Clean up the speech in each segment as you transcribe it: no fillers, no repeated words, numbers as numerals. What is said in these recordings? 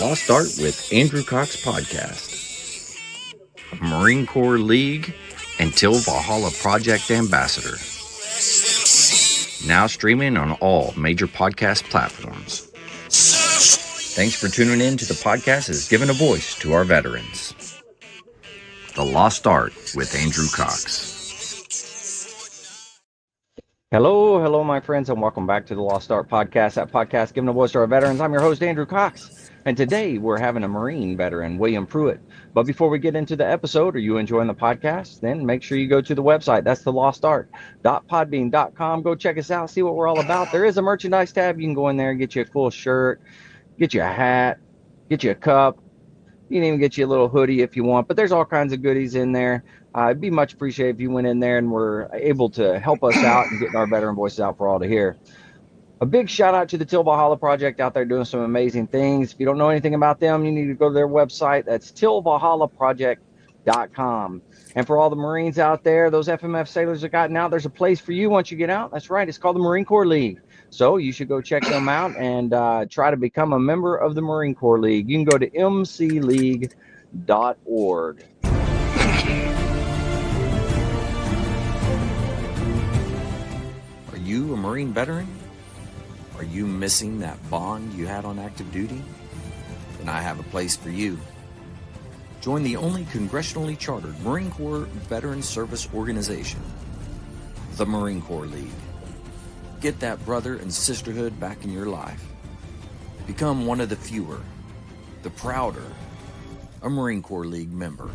Lost Art with Andrew Cox podcast, Marine Corps League and Till Valhalla Project Ambassador. Now streaming on all major podcast platforms. Thanks for tuning in to the podcast that's given a voice to our veterans. The Lost Art with Andrew Cox. Hello, my friends, and welcome back to the Lost Art Podcast, that podcast giving a voice to our veterans. I'm your host, Andrew Cox, and today we're having a Marine veteran, William Pruitt. But before we get into the episode, are you enjoying the podcast? Then make sure you go to the website. That's thelostart.podbean.com. Go check us out, see what we're all about. There is a merchandise tab. You can go in there and get you a cool shirt, get you a hat, get you a cup. You can even get you a little hoodie if you want, but there's all kinds of goodies in there. It'd be much appreciated if you went in there and were able to help us out and getting our veteran voices out for all to hear. A big shout out to the Till Valhalla Project out there doing some amazing things. If you don't know anything about them, you need to go to their website. That's tillvalhallaproject.com. And for all the Marines out there, those FMF sailors that gotten out, there's a place for you once you get out. That's right. It's called the Marine Corps League. So you should go check them out and try to become a member of the Marine Corps League. You can go to mcleague.org. Are you a Marine veteran? Are you missing that bond you had on active duty? Then I have a place for you. Join the only congressionally chartered Marine Corps Veteran Service Organization, the Marine Corps League. Get that brother and sisterhood back in your life. Become one of the fewer, the prouder, a Marine Corps League member.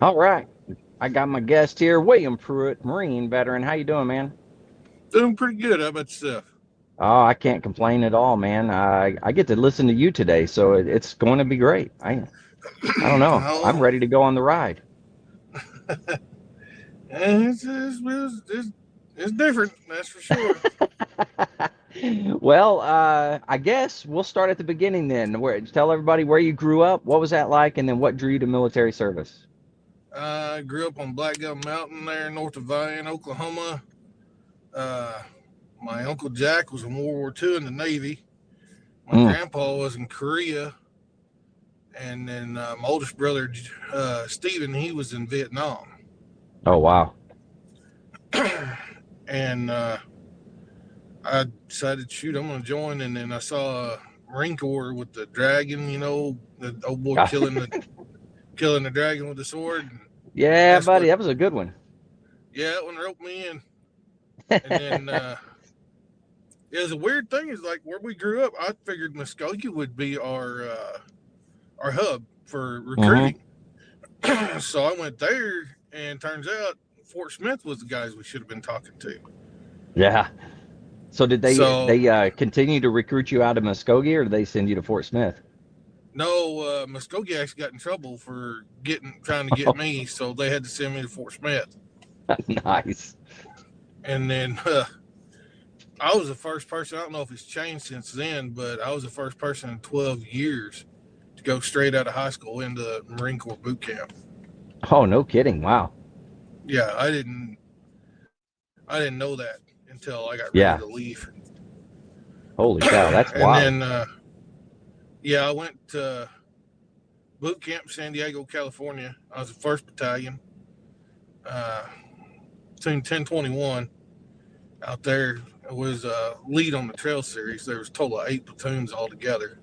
All right. I got my guest here, William Pruitt, Marine veteran. How you doing, man? Doing pretty good. How about yourself? Oh, I can't complain at all, man. I get to listen to you today, so it's going to be great. I don't know. I'm ready to go on the ride. It's different, that's for sure. Well, I guess we'll start at the beginning then. Tell everybody where you grew up, what was that like, and then what drew you to military service? I grew up on Black Gum Mountain there north of Vian, Oklahoma. My Uncle Jack was in World War II in the Navy. My grandpa was in Korea. And then my oldest brother, Stephen, he was in Vietnam. Oh, wow. And I decided, shoot, I'm going to join. And then I saw Marine Corps with the dragon, the old boy killing the dragon with the sword. Yeah, buddy, that was a good one. Yeah, that one roped me in. And then it was a weird thing. Is like where we grew up, I figured Muskogee would be our hub for recruiting. So I went there, and turns out Fort Smith was the guys we should have been talking to. Yeah. So did they continue to recruit you out of Muskogee, or did they send you to Fort Smith? No, Muskogee actually got in trouble for trying to get me, so they had to send me to Fort Smith. Nice. And then I was the first person, I don't know if it's changed since then, but I was the first person in 12 years to go straight out of high school into Marine Corps boot camp. Oh, no kidding. Wow. Yeah, I didn't know that until I got ready to leave. Holy cow, that's wild. And then I went to boot camp San Diego, California. I was the 1st Battalion, Team 1021 out there. It was lead on the trail series. There was a total of 8 platoons altogether.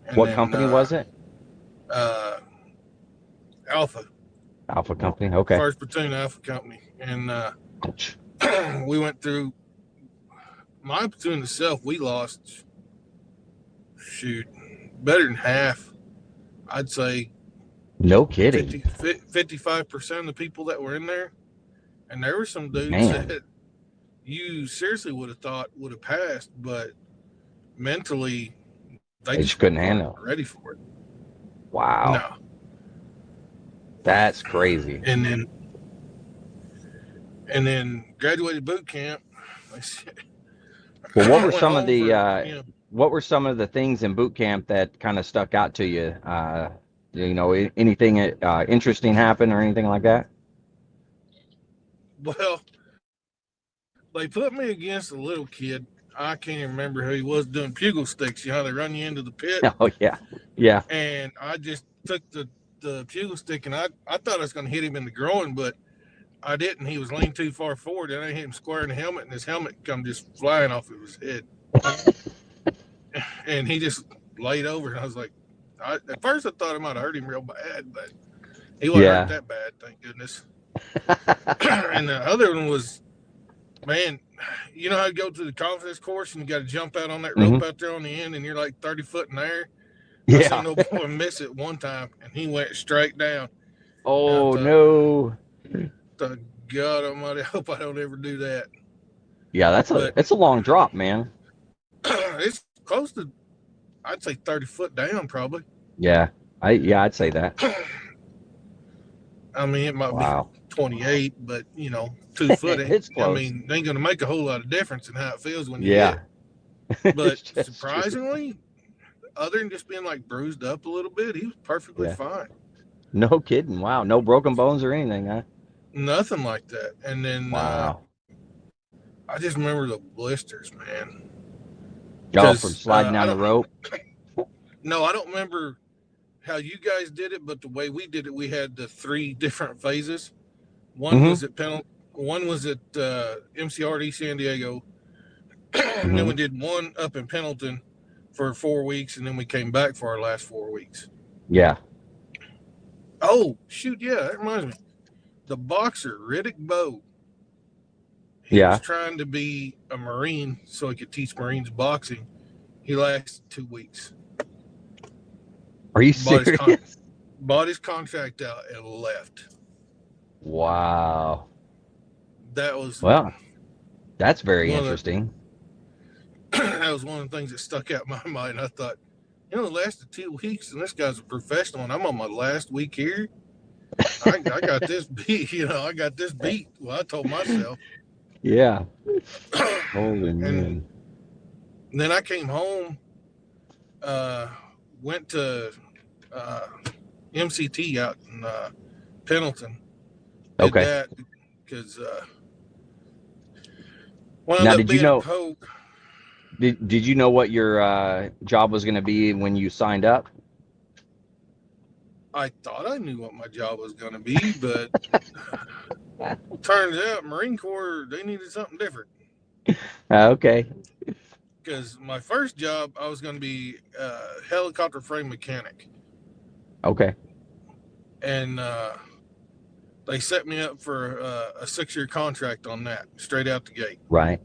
And what company was it? Alpha. Alpha Company, okay. 1st Platoon Alpha Company. And we went through, my platoon itself, we lost, better than half. I'd say. No kidding. 55% of the people that were in there. And there were some dudes that you seriously would have thought would have passed, but mentally, they just couldn't handle it. Ready for it. Wow. No. That's crazy. And then graduated boot camp. Well, what were some of the what were some of the things in boot camp that kind of stuck out to you? Anything interesting happen or anything like that? Well, they put me against a little kid. I can't even remember who he was, doing pugil sticks. You know how they run you into the pit? Oh yeah, yeah. And I just took the pugil stick, and I thought I was going to hit him in the groin, but I didn't. He was leaned too far forward, and I hit him square in the helmet, and his helmet come just flying off of his head. And he just laid over, and I was like, at first I thought I might have hurt him real bad, but he wasn't hurt that bad, thank goodness. And the other one was, man, you know how you go to the confidence course and you got to jump out on that rope out there on the end, and you're like 30 foot in the air? Yeah. I seen no boy miss it one time, and he went straight down. Oh, no. God Almighty, I hope I don't ever do that. Yeah, it's a long drop, man. It's close to, I'd say 30 foot down, probably. Yeah, I'd say that. I mean, it might be 28, but 2 foot. It's close. I mean, it ain't gonna make a whole lot of difference in how it feels when you hit. But surprisingly, other than just being like bruised up a little bit, he was perfectly fine. No kidding. Wow. No broken bones or anything, huh? Nothing like that. And then I just remember the blisters, man. Oh, from sliding down the rope? No, I don't remember how you guys did it, but the way we did it, we had the 3 different phases. One was at one was at MCRD San Diego, and then we did one up in Pendleton for 4 weeks, and then we came back for our last 4 weeks. Yeah. Oh, shoot, yeah, that reminds me. The boxer, Riddick Bowe, he was trying to be a Marine so he could teach Marines boxing. He lasted 2 weeks. Are you serious? Bought his contract out and left. Wow. That was... Well, that's very interesting. That was one of the things that stuck out in my mind. I thought, it lasted 2 weeks, and this guy's a professional, and I'm on my last week here. I got this beat, I got this beat. Well, I told myself. Yeah. Holy man. And then I came home, went to MCT out in Pendleton. Did that because now, did you know? Did you know what your job was going to be when you signed up? I thought I knew what my job was going to be, but turns out Marine Corps, they needed something different. Okay. Because my first job, I was going to be a helicopter frame mechanic. Okay. And they set me up for a 6-year contract on that, straight out the gate. Right.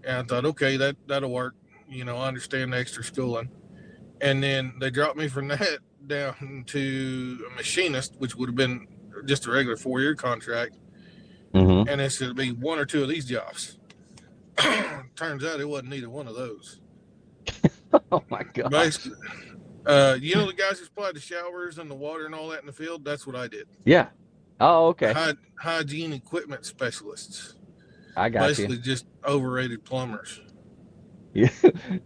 And I thought, okay, that'll work. I understand the extra schooling. And then they dropped me from that down to a machinist, which would have been just a regular 4-year contract. And it said it'd be 1 or 2 of these jobs. Turns out it wasn't neither one of those. Oh my God. Basically, the guys who supplied the showers and the water and all that in the field, that's what I did. Yeah. Oh, okay. Hygiene equipment specialists. I got Basically just overrated plumbers.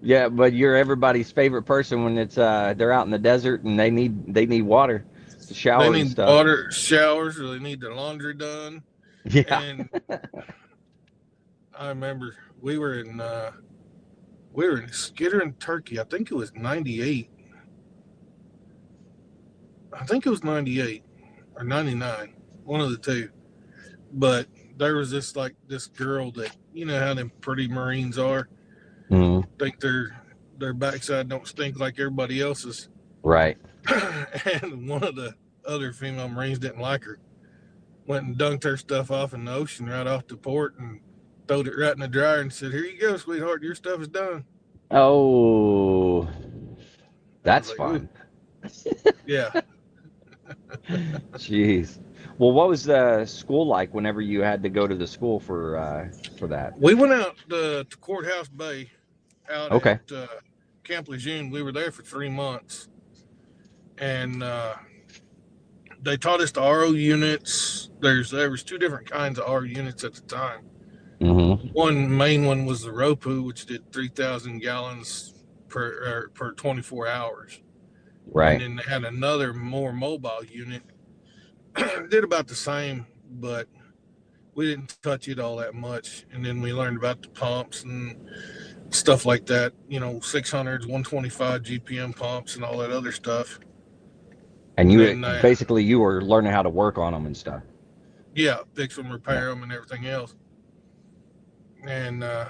Yeah, but you're everybody's favorite person when it's they're out in the desert and they need water, showers. They need and stuff. water, showers, or they need their laundry done. Yeah. And I remember we were in Skittering, Turkey. I think it was 98. I think it was 98 or 99, one of the two. But there was this girl that, how them pretty Marines are. Think their backside don't stink like everybody else's. Right. And one of the other female Marines didn't like her. Went and dunked her stuff off in the ocean right off the port and throwed it right in the dryer and said, "Here you go, sweetheart. Your stuff is done." Oh, that's fun. Yeah. Jeez. Well, what was the school like whenever you had to go to the school for that? We went out to Courthouse Bay out at Camp Lejeune. We were there for 3 months. And they taught us the RO units. There was 2 different kinds of RO units at the time. One main one was the ROPU, which did 3,000 gallons per 24 hours. Right. And then they had another more mobile unit. Did about the same, but we didn't touch it all that much. And then we learned about the pumps and stuff like that, 600s, 125 GPM pumps and all that other stuff. And And you then, basically you were learning how to work on them and stuff. yeah, fix them, repair them, and everything else. And I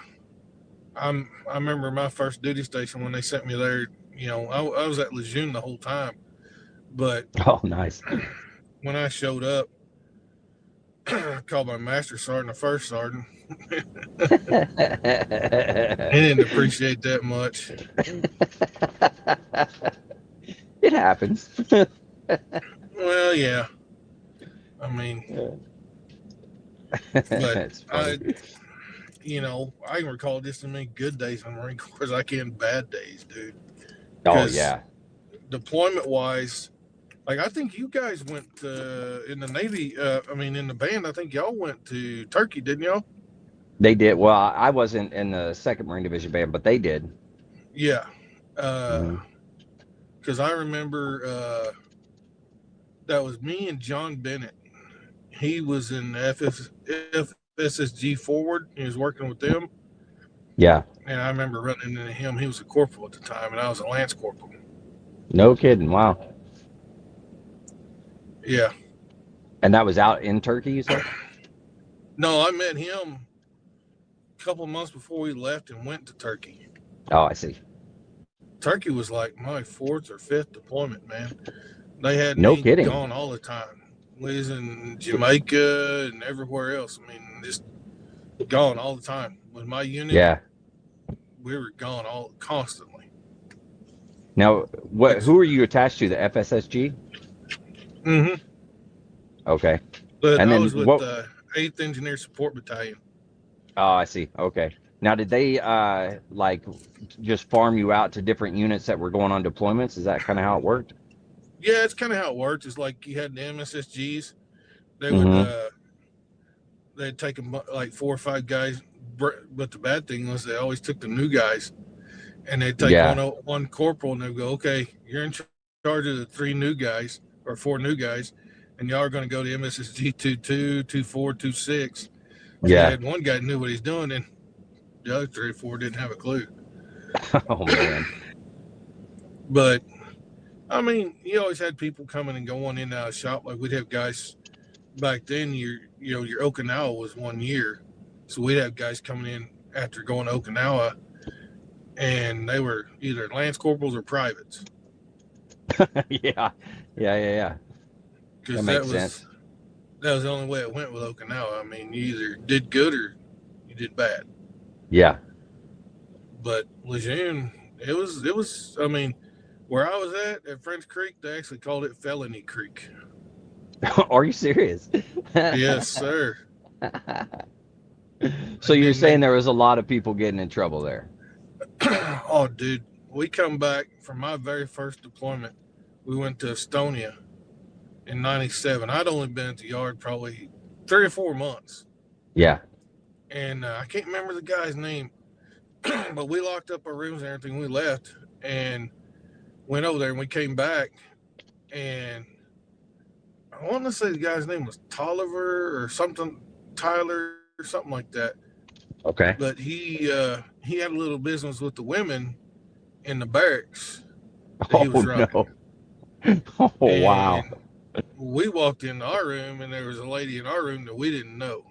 remember my first duty station when they sent me there. I was at Lejeune the whole time, but Oh, nice. when I showed up, I called my master sergeant, the first sergeant. He didn't appreciate that much. It happens. Well, yeah. I mean, but That's funny. I can recall just as many good days in the Marine Corps as I can bad days, dude. Oh, Because yeah. deployment wise, like I think you guys went in the Navy. In the band, I think y'all went to Turkey, didn't y'all? They did. Well, I wasn't in the 2nd Marine Division band, but they did. Yeah. Mhm. Because I remember that was me and John Bennett. He was in FSSG Forward. He was working with them. Yeah. And I remember running into him. He was a corporal at the time, and I was a lance corporal. No kidding. Wow. Yeah. And that was out in Turkey, you said? No, I met him a couple of months before we left and went to Turkey. Oh, I see. Turkey was like my 4th or 5th deployment, man. They had No me kidding. gone all the time. We was in Jamaica and everywhere else. Just gone all the time. With my unit, Yeah. we were gone constantly. Now, who are you attached to? The FSSG? Mm-hmm. Okay. But And I then was with what? the 8th Engineer Support Battalion. Oh, I see. Okay. Now, did they like just farm you out to different units that were going on deployments? Is that kind of how it worked? Yeah, it's kind of how it worked. It's like you had the MSSGs. They would Mm-hmm. they'd take them like 4 or 5 guys. But the bad thing was they always took the new guys, and they'd take Yeah. one corporal and they'd go, okay, you're in charge of the 3 new guys or 4 new guys, and y'all are going to go to MSSG 22, 24, 26. So you Yeah. had one guy who knew what he's doing, and the other 3 or 4 didn't have a clue. Oh man. But you always had people coming and going in and out of shop. Like we'd have guys back then. Your Okinawa was 1 year, so we'd have guys coming in after going to Okinawa, and they were either lance corporals or privates. Yeah. Yeah. Because That makes sense. that was the only way it went with Okinawa. You either did good or you did bad. Yeah. But Lejeune, it was. Where I was at French Creek, they actually called it Felony Creek. Are you serious? Yes, sir. So And you're then saying there was a lot of people getting in trouble there? oh, dude, we come back from my very first deployment. We went to Estonia in '97. I'd only been at the yard probably 3 or 4 months, Yeah. and I can't remember the guy's name, but we locked up our rooms and everything. We left and went over there, and we came back, and I want to say the guy's name was Tolliver or something, Tyler or something like that. Okay. But he had a little business with the women in the barracks that he was Oh running. no. Oh wow. And we walked into our room, and there was a lady in our room that we didn't know.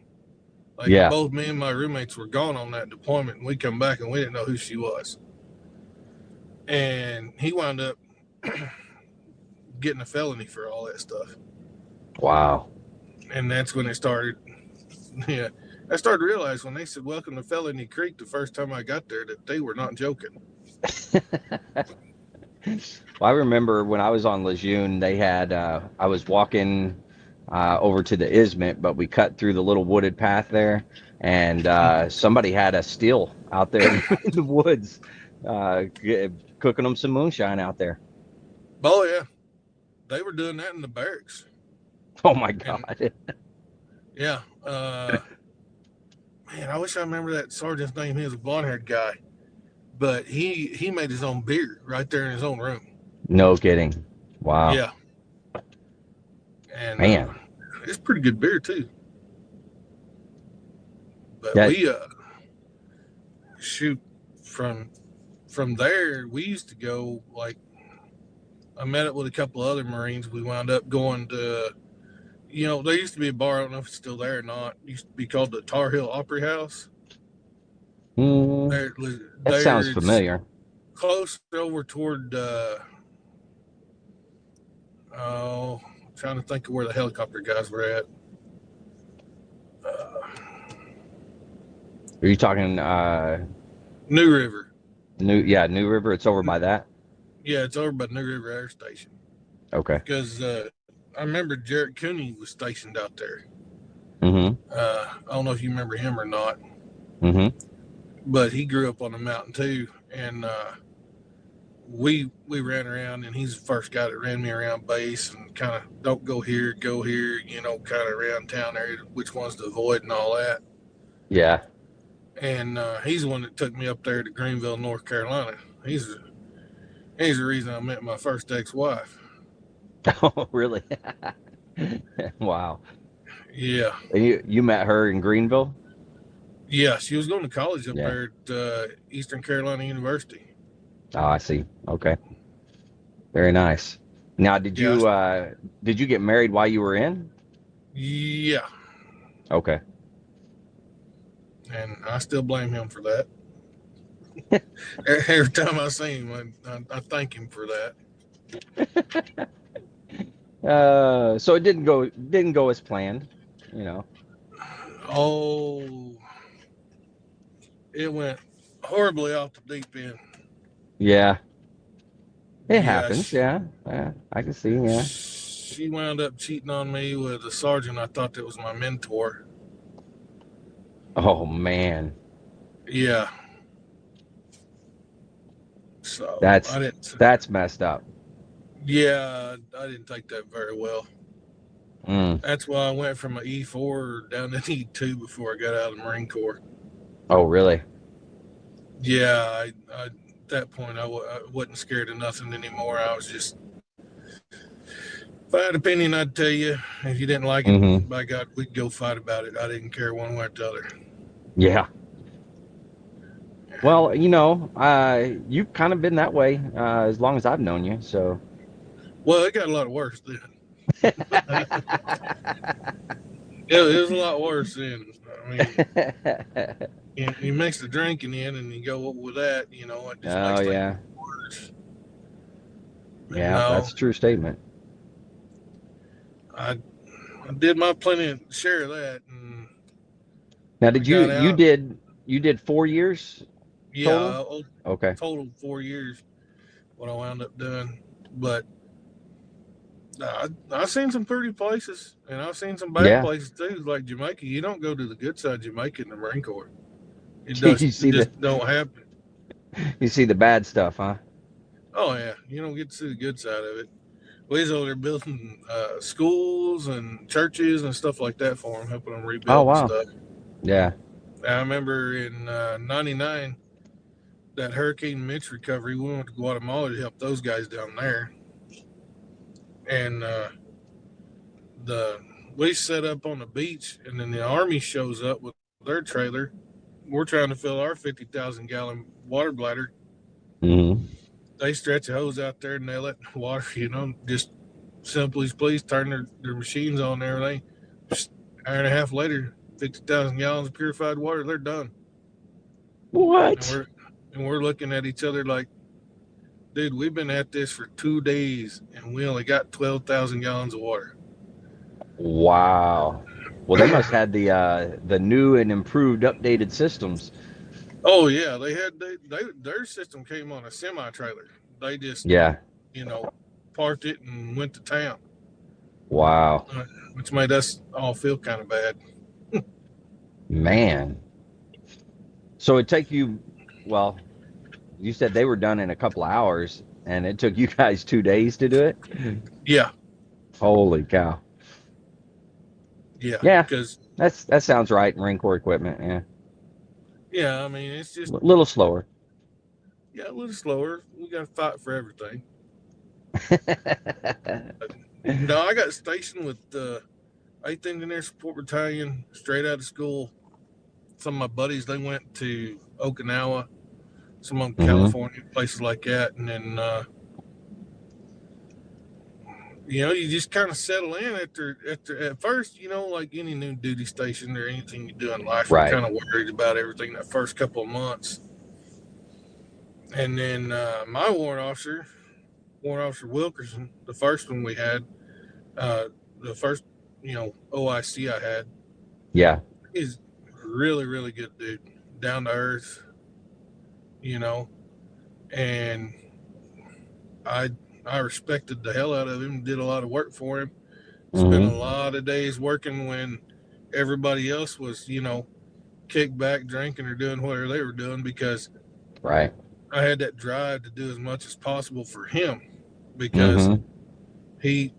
Like Yeah. both me and my roommates were gone on that deployment, and we come back and we didn't know who she was. And he wound up getting a felony for all that stuff. Wow. And that's when it started. Yeah, I started to realize when they said "Welcome to Felony Creek" the first time I got there that they were not joking. Well, I remember when I was on Lejeune, they had I was walking over to the Ismet, but we cut through the little wooded path there, and somebody had a still out there in the woods, cooking them some moonshine out there. Oh yeah, they were doing that in the barracks. Oh my God. And, yeah, man, I wish I remember that sergeant's name. He was a blonde-haired guy, but he made his own beer right there in his own room. No kidding. Wow. Yeah, and Man. it's pretty good beer too. That, we shoot from there. We used to go like I met up with a couple other Marines. We wound up going to, there used to be a bar. I don't know if it's still there or not. It used to be called the Tar Heel Opry House. mm, There, that sounds it's familiar. close over toward. Oh, I'm trying to think of where the helicopter guys were at. Are you talking New River. New River? It's over by that. Yeah, it's over by New River Air Station. Okay. Because I remember Jarrett Cooney was stationed out there. Mm-hmm. I don't know if you remember him or not, Mm-hmm. but he grew up on the mountain too, and we ran around, and he's the first guy that ran me around base and kind of don't go here, kind of around town area, which ones to avoid and all that. Yeah. And he's the one that took me up there to Greenville, North Carolina. He's the reason I met my first ex-wife. Oh, really? Wow. Yeah. And you met her in Greenville? Yeah, she was going to college up Yeah. there at Eastern Carolina University. Oh, I see. Okay. Very nice. Now, Yeah. did you get married while you were in? Yeah. Okay. And I still blame him for that. Every time I see him, I thank him for that. So it didn't go as planned, you know. Oh, it went horribly off the deep end. Yeah. It Yeah, happens. Yeah. Yeah. I can see. Yeah. she wound up cheating on me with a sergeant I thought that was my mentor. Oh man. Yeah. So That's I didn't. that's messed up. Yeah, I didn't take that very well. Mm. That's why I went from an E4 down to an E2 before I got out of the Marine Corps. Oh, really? Yeah, at that point I wasn't scared of nothing anymore. I was just, if I had an opinion, I'd tell you. If you didn't like it, Mm-hmm. by God, we'd go fight about it. I didn't care one way or the other. Yeah. Well, you've kind of been that way as long as I've known you. So. Well, it got a lot worse then. It was a lot worse then. I mean, you mix the drinking in and you go with that, it just Oh makes yeah. things worse. Yeah, No, that's a true statement. I did my plenty share of that, and Now, I did got out. you did 4 years total? Yeah, Okay. total 4 years. What I wound up doing, but I've seen some pretty places, and I've seen some bad Yeah. places too, like Jamaica. You don't go to the good side of Jamaica in the Marine Corps. It You it see just don't happen. the bad stuff, huh? Oh yeah, you don't get to see the good side of it. We was over there building schools and churches and stuff like that for them, helping them Oh rebuild and wow. stuff. Yeah. I remember in '99 that Hurricane Mitch recovery. We went to Guatemala to help those guys down there, and we set up on the beach, and then the Army shows up with their trailer. We're trying to fill our 50,000-gallon water bladder. Mm-hmm. They stretch a hose out there and they let the water, just simply please turn their machines on and everything. Just an hour and a half later, 50,000 gallons of purified water, they're done. What? And we're looking at each other like, dude, we've been at this for 2 days and we only got 12,000 gallons of water. Wow. Well, they must have the new and improved updated systems. Oh yeah, their system came on a semi trailer. They just Yeah. parked it and went to town. Wow. Which made us all feel kind of bad. Man. So it took you, well, you said they were done in a couple of hours, and it took you guys 2 days to do it? Yeah. Holy cow. Yeah. Yeah. Because That sounds right. Marine Corps equipment. Yeah. yeah, I mean it's just A little slower. a little slower. We got to fight for everything. No, I got stationed with the 8th Engineer Support Battalion straight out of school some of my buddies, they went to Okinawa, some of them Mm-hmm. California, places like that. And then, you just kind of settle in at first, like any new duty station or anything you do in life, you're Right. kind of worried about everything that first couple of months. And then my warrant officer Wilkerson, the first one we had, the first, OIC I had, Yeah. he's really, really good dude, down to earth, and I respected the hell out of him, did a lot of work for him, spent a Mm-hmm. lot of days working when everybody else was, kicked back, drinking, or doing whatever they were doing, because Right. I had that drive to do as much as possible for him, because Mm-hmm. he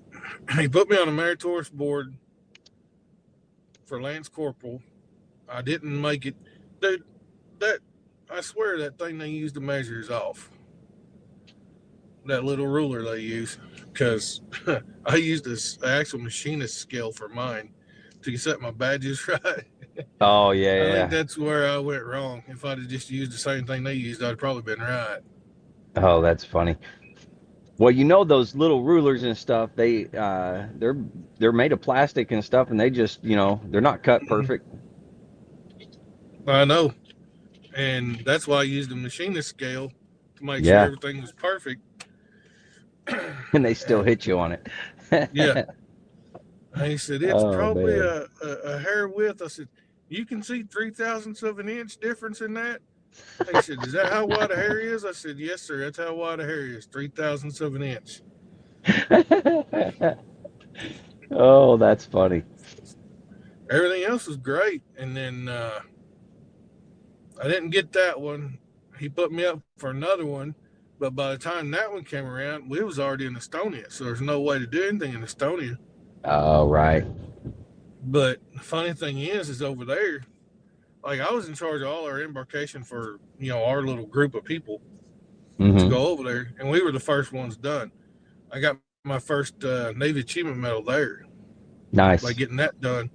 put me on a meritorious board for Lance Corporal. I didn't make it. Dude, I swear that thing they use to measure is off. That little ruler they use, because I used this actual machinist scale for mine to set my badges right. Oh, I think yeah. that's where I went wrong. If I'd have just used the same thing they used, I'd probably been right. Oh, that's funny. Well, those little rulers and stuff, they're made of plastic and stuff, and they just, they're not cut perfect. I know, and that's why I used the machinist scale to make sure Yeah. everything was perfect. And they still And hit you on it. yeah, and he said it's Oh, probably man. a hair width. I said, you can see 0.003 of an inch difference in that. He said, is that how wide a hair is? I said, yes, sir. That's how wide a hair is, 0.003 of an inch. Oh, that's funny. Everything else was great. And then I didn't get that one. He put me up for another one. But by the time that one came around, we was already in Estonia. So there's no way to do anything in Estonia. Oh, right. But the funny thing is over there, like I was in charge of all our embarkation for, our little group of people to Mm-hmm. go over there. And we were the first ones done. I got my first Navy Achievement Medal there by Nice. getting that done.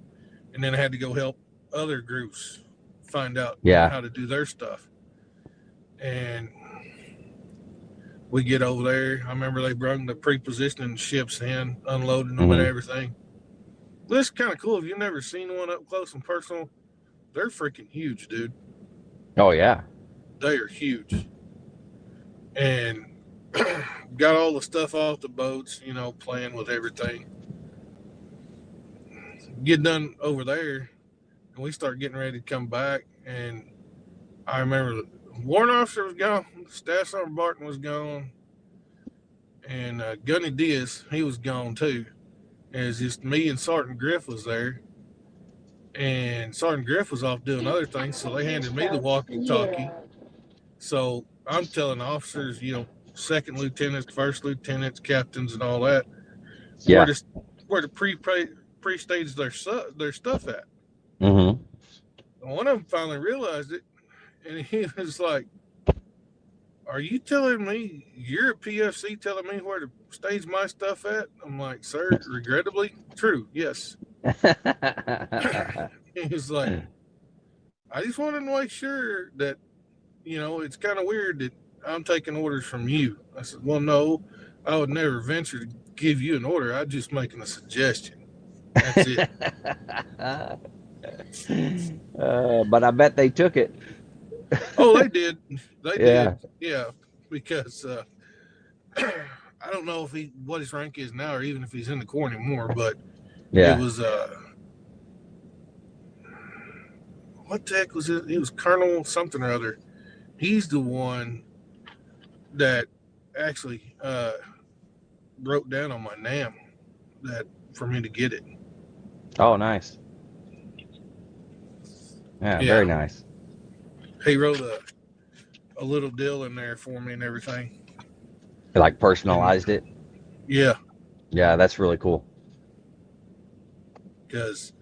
And then I had to go help other groups find out, Yeah. how to do their stuff. And we get over there. I remember they brought the pre-positioning ships in, unloading them and Mm-hmm. everything. This is kind of cool. If you've never seen one up close and personal, they're freaking huge, dude. Oh, yeah. They are huge. And got all the stuff off the boats, playing with everything. Get done over there, and we start getting ready to come back. And I remember the warrant officer was gone, Staff Sergeant Barton was gone, and Gunny Diaz, he was gone too. And it was just me and Sergeant Griff was there. And Sergeant Griff was off doing other things, so they handed me the walkie-talkie. So I'm telling officers, second lieutenants, first lieutenants, captains, and all that, Yeah. where to pre-stage their stuff at. Mm-hmm. And one of them finally realized it, and he was like, "Are you telling me you're a PFC telling me where to stage my stuff at?" I'm like, "Sir, regrettably, true, yes." He was like, "I just wanted to make sure that, it's kind of weird that I'm taking orders from you." I said, "Well, no, I would never venture to give you an order. I'm just making a suggestion. That's it." But I bet they took it. Oh, they did. They Yeah. did. Yeah, because I don't know what his rank is now, or even if he's in the Corps anymore. But Yeah. it was what the heck was it? It was Colonel something or other. He's the one that actually wrote down on my NAM that for me to get it. Oh, nice. Yeah, Yeah. very nice. He wrote a little deal in there for me and everything. Like personalized it. Yeah, Yeah, that's really cool. because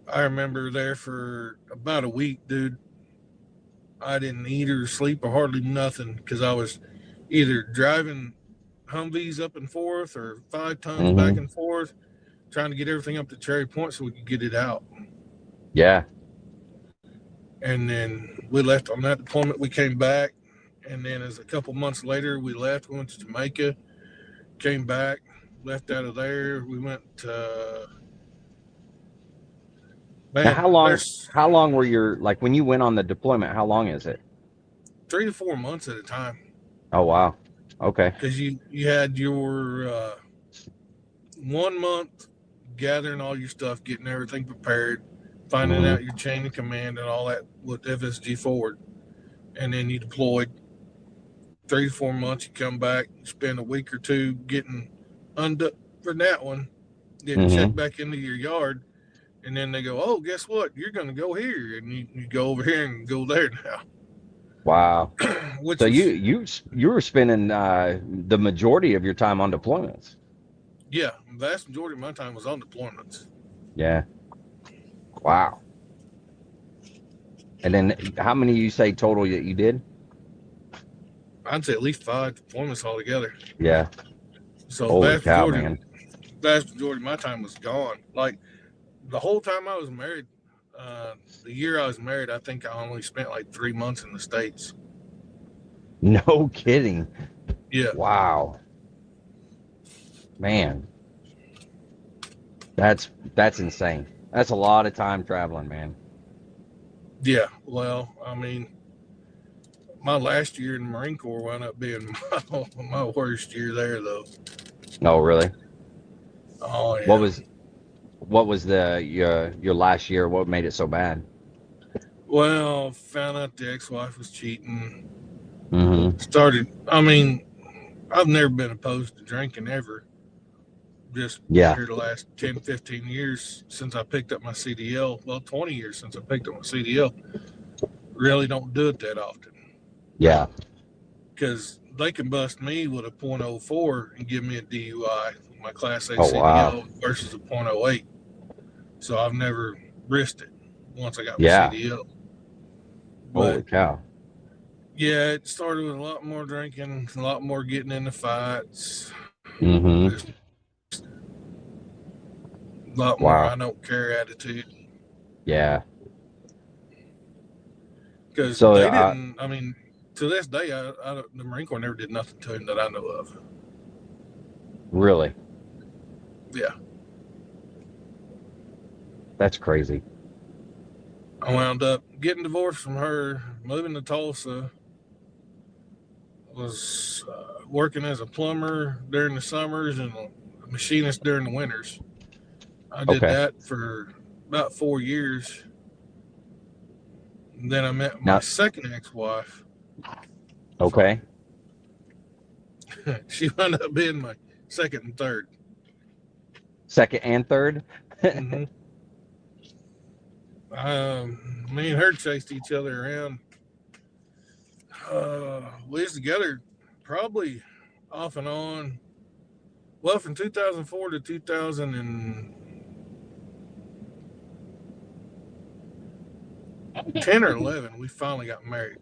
I remember there for about a week, dude. I didn't eat or sleep or hardly nothing because I was either driving Humvees up and forth or 5 tons back and forth, trying to get everything up to Cherry Point so we could get it out. Yeah. And then we left on that deployment. We came back, and then as a couple months later, we left. We went to Jamaica, came back, left out of there. We went to Now, man. There's how long were your, like, when you went on the deployment, how long is it? 3 to 4 months at a time. Oh, wow. Okay. Because you had your 1 month gathering all your stuff, getting everything prepared, finding out your chain of command and all that with FSG forward, and then you deployed. 3 to 4 months, you come back, you spend a week or two getting undone for that one, getting checked back into your yard, and then they go, oh, guess what? You're going to go here, and you go over here and go there now. Wow. Which So is, you were spending the majority of your time on deployments. yeah, the vast majority of my time was on deployments. Yeah. Wow. And then how many you say total that you did? I'd say at least 5 deployments altogether. Yeah. So Holy cow, man. vast majority of my time was gone. Like the whole time I was married, the year I was married, I think I only spent like 3 months in the States. No kidding. Yeah. Wow. Man. That's insane. That's a lot of time traveling, man. Yeah. Well, I mean, my last year in the Marine Corps wound up being my worst year there, though. Oh, really? Oh, yeah. What was the your last year? What made it so bad? Well, found out the ex-wife was cheating. Mm-hmm. I mean, I've never been opposed to drinking ever. Just here the last 10, 15 years since I picked up my CDL. Well, 20 years since I picked up my CDL. Really don't do it that often. Yeah. Because they can bust me with a .04 and give me a DUI, my Class A Oh, CDL wow. versus a .08. So I've never risked it once I got my Yeah. CDL. Holy But cow. yeah, it started with a lot more drinking, a lot more getting into fights. Mm-hmm. Just a lot more Wow. I don't care attitude. Yeah. Because So they didn't, I mean, to this day, the Marine Corps never did nothing to him that I know of. really? Yeah. That's crazy. I wound up getting divorced from her, moving to Tulsa, was working as a plumber during the summers and a machinist during the winters. I did Okay. that for about 4 years. And then I met my Now, second ex-wife. okay. She wound up being my second and third. Second and third? Mm-hmm. Me and her chased each other around. We was together probably off and on. Well, from 2004 to 2010 or 11, we finally got married.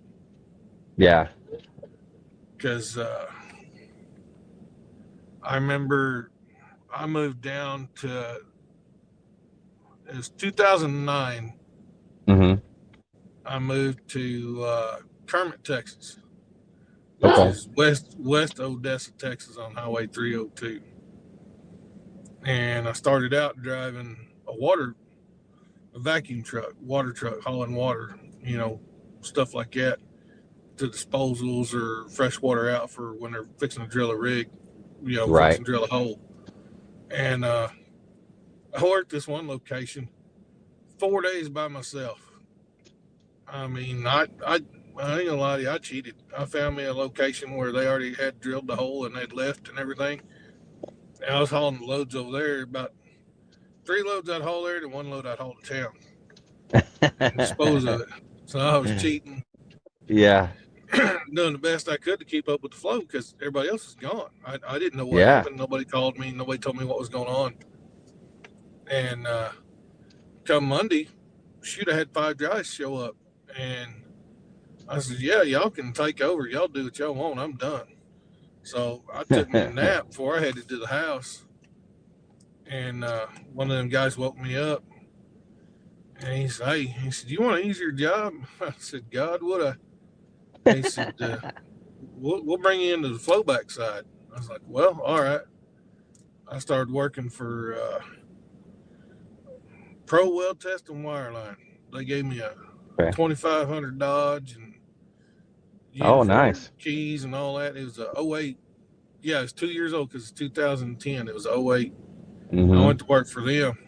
Yeah. Because I remember I moved down to, it was 2009. Mm-hmm. I moved to Kermit, Texas, which is west Odessa, Texas on Highway 302. And I started out driving a vacuum truck, water truck, hauling water, stuff like that, to disposals or fresh water out for when they're fixing to drill a rig, Right. fixing to drill a hole. And I worked this one location 4 days by myself. I mean, I ain't gonna lie to you, I cheated. I found me a location where they already had drilled the hole and they'd left and everything. And I was hauling the loads over there, about 3 loads I'd haul there and 1 load I'd haul to town and dispose of it. So I was cheating. Yeah. Doing the best I could to keep up with the flow because everybody else is gone. I didn't know what happened. Nobody called me. Nobody told me what was going on. And come Monday, shoot, I had 5 guys show up. And I said, yeah, y'all can take over. Y'all do what y'all want. I'm done. So I took me a nap before I headed to the house. And one of them guys woke me up. And he said, you want an easier job? I said, God, would I? He said, we'll bring you into the flowback side. I was like, well, all right. I started working for Pro Well Test and Wireline. They gave me a Okay. 2500 Dodge and Oh, uniform nice. keys and all that. It was a '08. Yeah, it's 2 years old because it's 2010. It was '08. I went to work for them.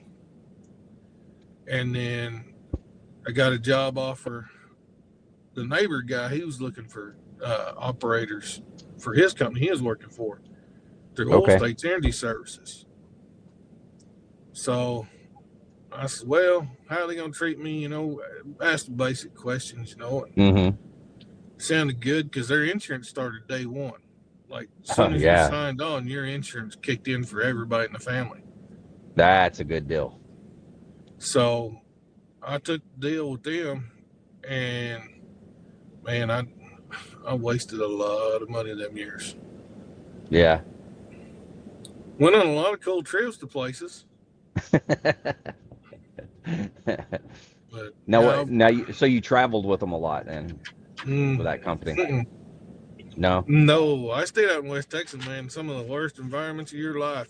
And then I got a job offer. The neighbor guy, he was looking for operators for his company he was working for through Oil Okay. States Energy Services. So I said, well, how are they going to treat me? You know, ask the basic questions, you know. And sounded good because their insurance started day one. Like, as soon as you Yeah, signed on, your insurance kicked in for everybody in the family. that's a good deal. So I took the deal with them, and man, I wasted a lot of money them years. Yeah. Went on a lot of cool trips to places, but So you traveled with them a lot then with that company? No. no, I stayed out in West Texas, man. Some of the worst environments of your life.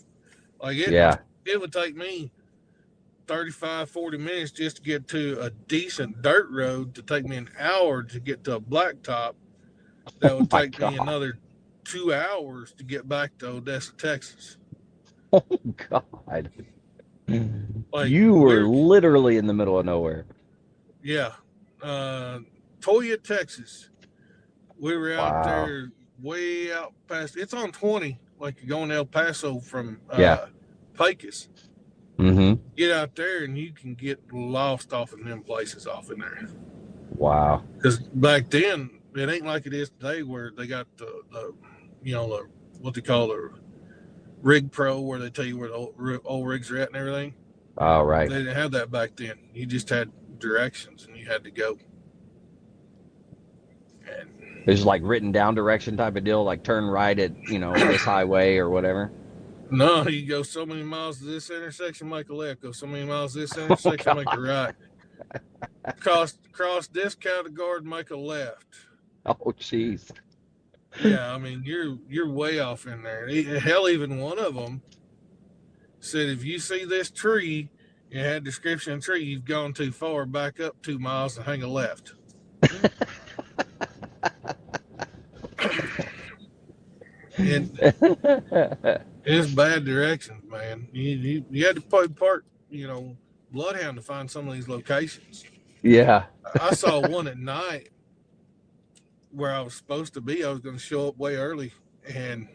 Like Yeah. it would take me 35, 40 minutes just to get to a decent dirt road to take me an hour to get to a blacktop. That Oh would my take me God. another 2 hours to get back to Odessa, Texas. Oh God. Like You were literally in the middle of nowhere. yeah, Toya, Texas. We were out Wow. there way out past. It's on 20, like you're going to El Paso from Yeah. Pecos. Mm-hmm. Get out there and you can get lost off in them places off in there. Wow. Because back then, it ain't like it is today where they got the what they call the Rig Pro, where they tell you where the old rigs are at and everything. All right. They didn't have that back then. You just had directions and you had to go. And It's like written down direction type of deal, like turn right at, this highway or whatever. no, you go so many miles to this intersection, make a left. Go so many miles to this Oh intersection, make a God. right. Cross this category, make a left. Oh jeez. Yeah, I mean you're way off in there. Hell, even one of them said if you see this tree and it had description of tree, you've gone too far. Back up 2 miles and hang a left. And it's bad directions, man. You had to park, bloodhound to find some of these locations. Yeah. I saw one at night where I was supposed to be. I was going to show up way early, and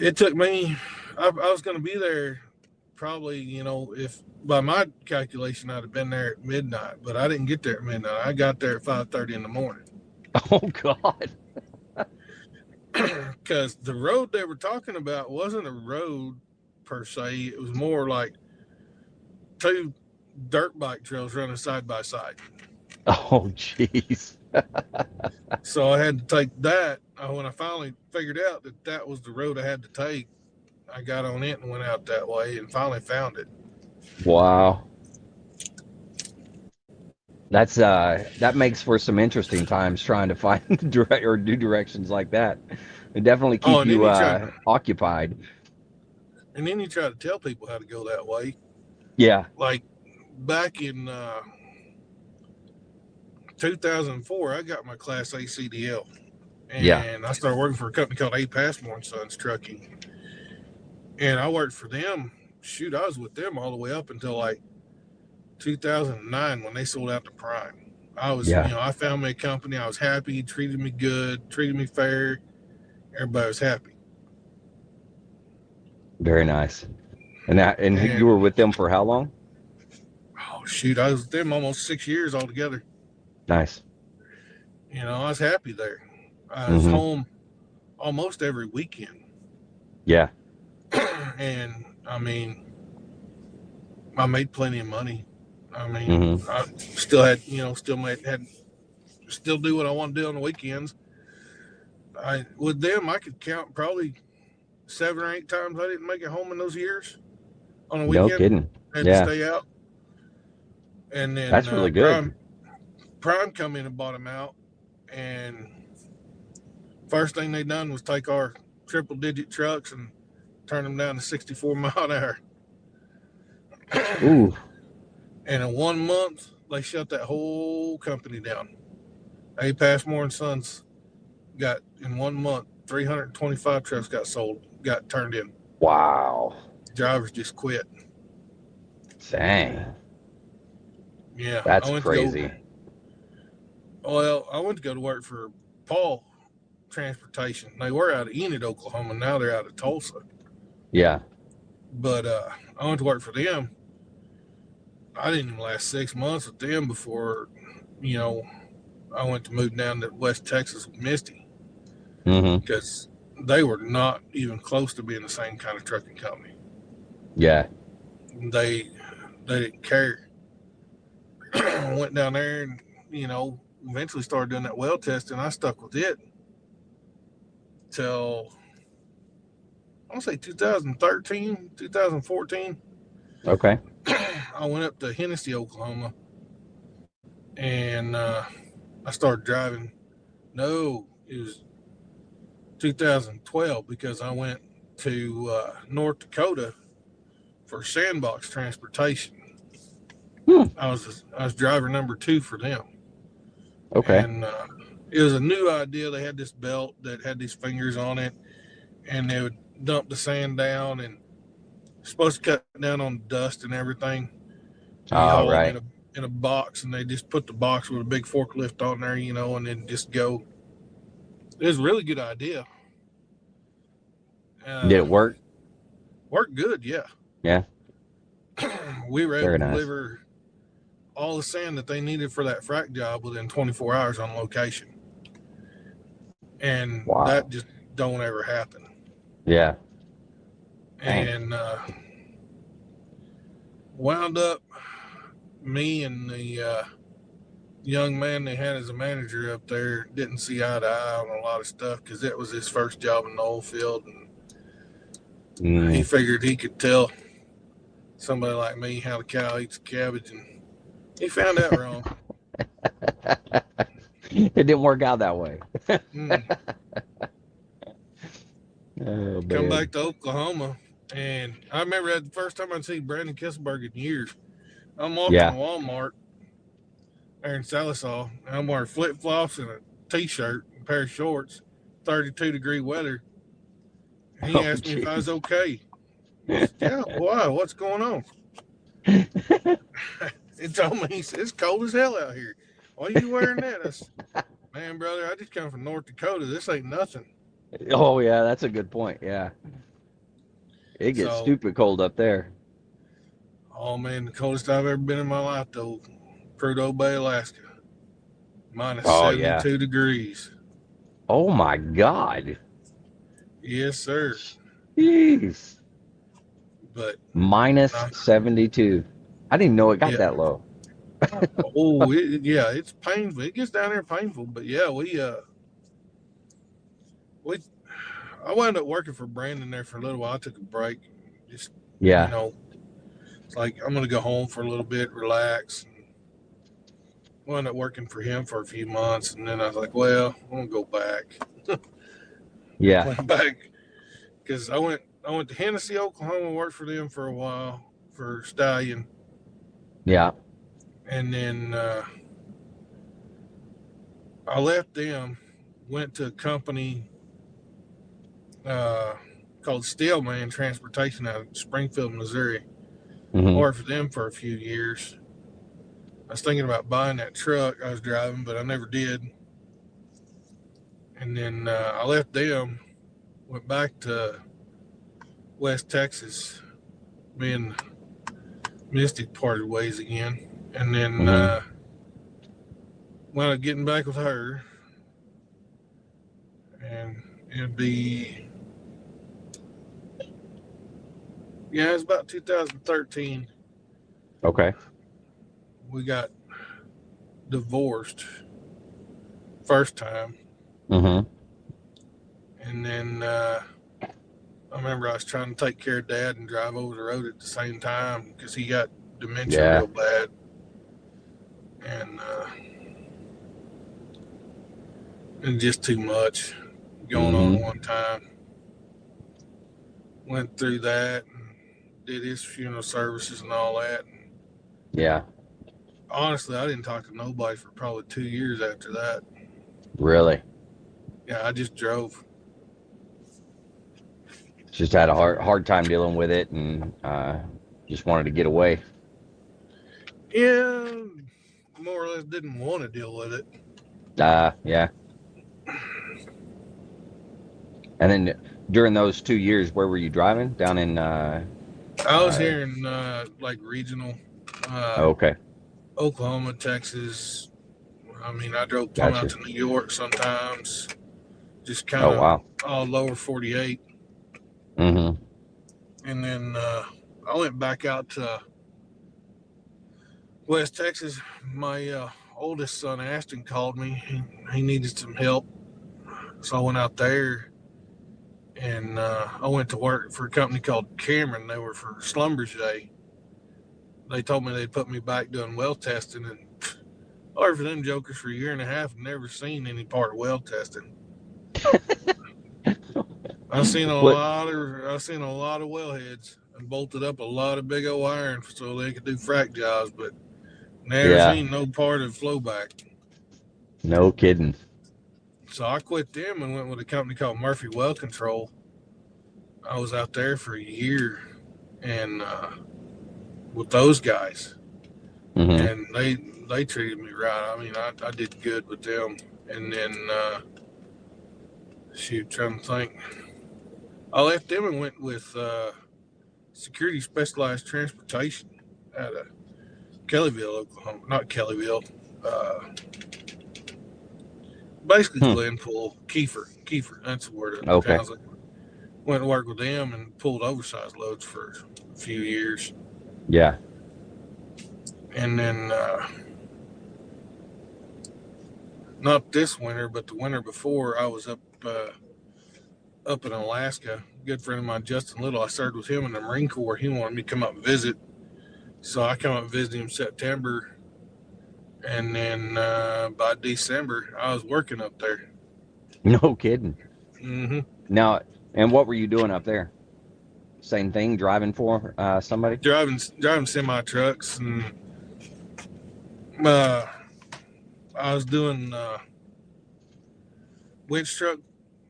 it took me. I was going to be there probably, if by my calculation I'd have been there at midnight, but I didn't get there at midnight. I got there at 5:30 in the morning. Oh God. Because the road they were talking about wasn't a road per se. It was more like two dirt bike trails running side by side. Oh jeez. So I had to take that. When I finally figured out that was the road I had to take, I got on it and went out that way and finally found it. Wow. That makes for some interesting times trying to find direct or do directions like that. It definitely keep you occupied. And then you try to tell people how to go that way. Yeah. Like back in 2004, I got my Class A CDL. And I started working for a company called A. Passmore and Sons Trucking. And I worked for them. Shoot, I was with them all the way up until like 2009 when they sold out to Prime. I found me a company. I was happy. He treated me good, treated me fair. Everybody was happy. Very nice. And you were with them for how long? Oh, shoot. I was with them almost 6 years altogether. Nice. I was happy there. I was home almost every weekend. Yeah. And, I mean, I made plenty of money. I mean, I still had, still do what I want to do on the weekends. With them, I could count probably 7 or 8 times I didn't make it home in those years on a weekend. No kidding. I had to stay out. And then That's really good. Prime come in and bought them out. And first thing they done was take our triple digit trucks and turn them down to 64 mile an hour. Ooh. And in 1 month, they shut that whole company down. A. Passmore and Sons got, in 1 month, 325 trucks got turned in. Wow. Drivers just quit. Dang. Yeah, That's I went crazy. I went to go to work for Paul Transportation. They were out of Enid, Oklahoma. Now they're out of Tulsa. Yeah. But I went to work for them. I didn't even last 6 months with them before, I went to move down to West Texas with Misty, Mm-hmm. because they were not even close to being the same kind of trucking company. Yeah. They didn't care. I went down there and, eventually started doing that well testing. I stuck with it till, I want to say 2013, 2014. Okay. I went up to Hennessy, Oklahoma, and I started driving. No, it was 2012, because I went to North Dakota for Sandbox Transportation. Hmm. I was driver number 2 for them. Okay. And it was a new idea. They had this belt that had these fingers on it, and they would dump the sand down, and supposed to cut down on dust and everything. And you All haul right. them in a box, and they just put the box with a big forklift on there, and then just go. It was a really good idea. Did it work? Worked good, yeah. Yeah. We were able Very to nice. deliver all the sand that they needed for that frac job within 24 hours on location. And Wow. that just don't ever happen. Yeah. And wound up, me and the young man they had as a manager up there didn't see eye to eye on a lot of stuff, because it was his first job in the oil field, and he figured he could tell somebody like me how the cow eats cabbage, and he found that wrong. It didn't work out that way. Oh, Come man. back to Oklahoma, and I remember that the first time I'd seen Brandon Kisselberg in years. I'm walking Yeah. to Walmart there in Salisaw, and I'm wearing flip-flops and a t-shirt and a pair of shorts, 32-degree weather. And he Oh, asked me if I was jeez. okay. I said, yeah, why? What's going on? He told me, he said, it's cold as hell out here. Why are you wearing that? I said, man, brother, I just come from North Dakota. This ain't nothing. Oh, yeah, that's a good point. Yeah. It gets So, stupid cold up there. oh man, the coldest I've ever been in my life, though, Prudhoe Bay, Alaska, minus Oh, yeah. 72 degrees. Oh, my God. Yes, sir. Jeez. But Minus 72. I didn't even know it got yeah. that low. Oh, yeah, it's painful. It gets down there painful. But yeah, I wound up working for Brandon there for a little while. I took a break. Just, Yeah. It's like, I'm going to go home for a little bit, relax. Wound up working for him for a few months. And then I was like, well, I'm going to go back. Yeah. Went back because I went to Hennessy, Oklahoma, worked for them for a while for Stallion. Yeah. And then I left them, went to a company called Steelman Transportation out of Springfield, Missouri. Mm-hmm. Worked for them for a few years. I was thinking about buying that truck I was driving, but I never did. And then I left them, went back to West Texas, being Mystic parted ways again. And then wound up getting back with her. And it'd be, yeah, it was about 2013. Okay. We got divorced first time. Mm-hmm. And then I remember I was trying to take care of Dad and drive over the road at the same time because he got dementia real bad. and and just too much going on Mm-hmm. one time. Went through that and did his funeral services and all that. Yeah. Honestly, I didn't talk to nobody for probably 2 years after that. Really. Yeah, I just drove. Just had a hard time dealing with it, and just wanted to get away. Yeah, more or less didn't want to deal with it. Yeah. And then during those 2 years, where were you driving? Down in I was here in like regional, uh, okay. Oklahoma, Texas. I mean, I drove plumb out Gotcha. to New York sometimes, just kind Oh of wow. all lower 48. Mm-hmm. And then I went back out to West Texas. My oldest son, Ashton, called me. He needed some help. So I went out there and I went to work for a company called Cameron. They were for Schlumberger. They told me they'd put me back doing well testing, and I worked for them jokers for a year and a half and never seen any part of well testing. I've seen a What? lot of wellheads and bolted up a lot of big old iron so they could do frac jobs, but never Yeah. seen no part of flowback. No kidding. So I quit them and went with a company called Murphy Well Control. I was out there for a year and with those guys, Mm-hmm. and they treated me right. I mean, I did good with them. And then shoot, trying to think, I left them and went with Security Specialized Transportation out of Kellyville, Oklahoma. Not Kellyville. Uh, Basically Hmm. Glenpool, Kiefer. That's the word it Okay. sounds like. Went to work with them and pulled oversized loads for a few years, Yeah. and then not this winter, but the winter before, I was up in Alaska. A good friend of mine, Justin Little, I served with him in the Marine Corps. He wanted me to come up and visit, so I come up and visited him in September, and then by December, I was working up there. No kidding. Mm-hmm. Now, and what were you doing up there? Same thing, driving for somebody? Driving semi trucks, and uh, I was doing winch truck.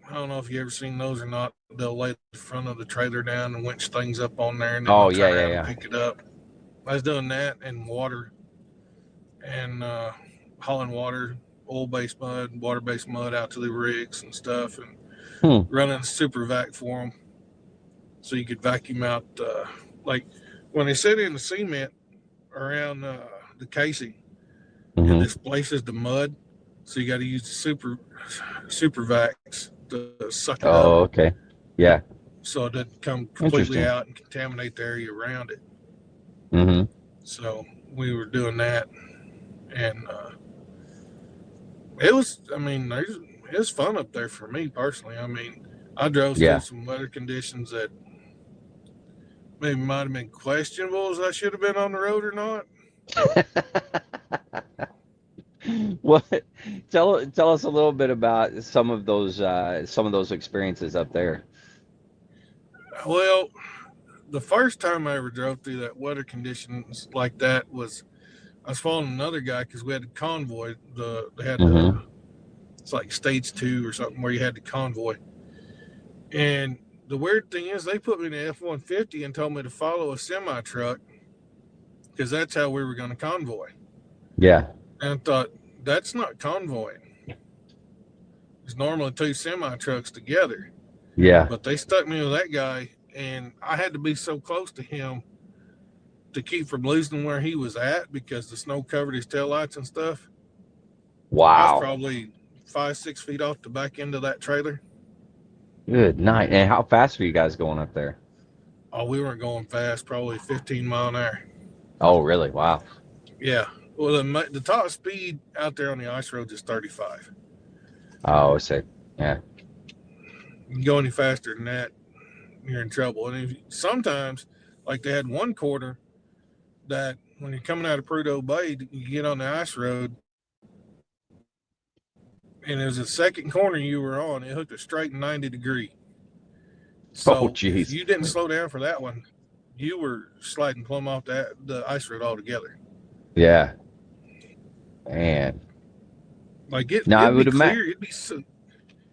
I don't know if you ever seen those or not. They'll lay the front of the trailer down and winch things up on there, and then Oh they'll yeah, turn yeah, around and yeah. pick it up. I was doing that and water and hauling water, oil-based mud, water-based mud out to the rigs and stuff, and Hmm. running super vac for them so you could vacuum out like when they set in the cement around the casing, it Mm-hmm. displaces the mud, so you got to use the super vacs to suck it up Oh, okay. Yeah. so it doesn't come completely Interesting. out and contaminate the area around it. Mm-hmm. So we were doing that, and it was, I mean, it was fun up there for me personally. I mean, I drove through Yeah. some weather conditions that maybe might have been questionable as I should have been on the road or not. What? Tell us a little bit about some of those experiences up there. Well, the first time I ever drove through that weather conditions like that was I was following another guy because we had a convoy. They had Mm-hmm. it's like stage 2 or something where you had the convoy. And the weird thing is, they put me in the F-150 and told me to follow a semi truck because that's how we were going to convoy. Yeah. And I thought, that's not convoying. It's normally 2 semi trucks together. Yeah. But they stuck me with that guy, and I had to be so close to him to keep from losing where he was at because the snow covered his taillights and stuff. I was Wow. probably 5, 6 feet off the back end of that trailer. Good night. And how fast are you guys going up there? Oh, we weren't going fast, probably 15 mile an hour. Oh, really? Wow. Yeah. Well, the top speed out there on the ice roads is 35. Oh, I see. Yeah. You can go any faster than that, you're in trouble. And sometimes, like they had one quarter that when you're coming out of Prudhoe Bay, you get on the ice road, and it was the second corner you were on. It hooked a straight 90-degree. Oh, So if geez. you didn't slow down for that one, you were sliding plumb off the ice road altogether. Yeah. Man. Like Now, I it'd be would imagine. clear.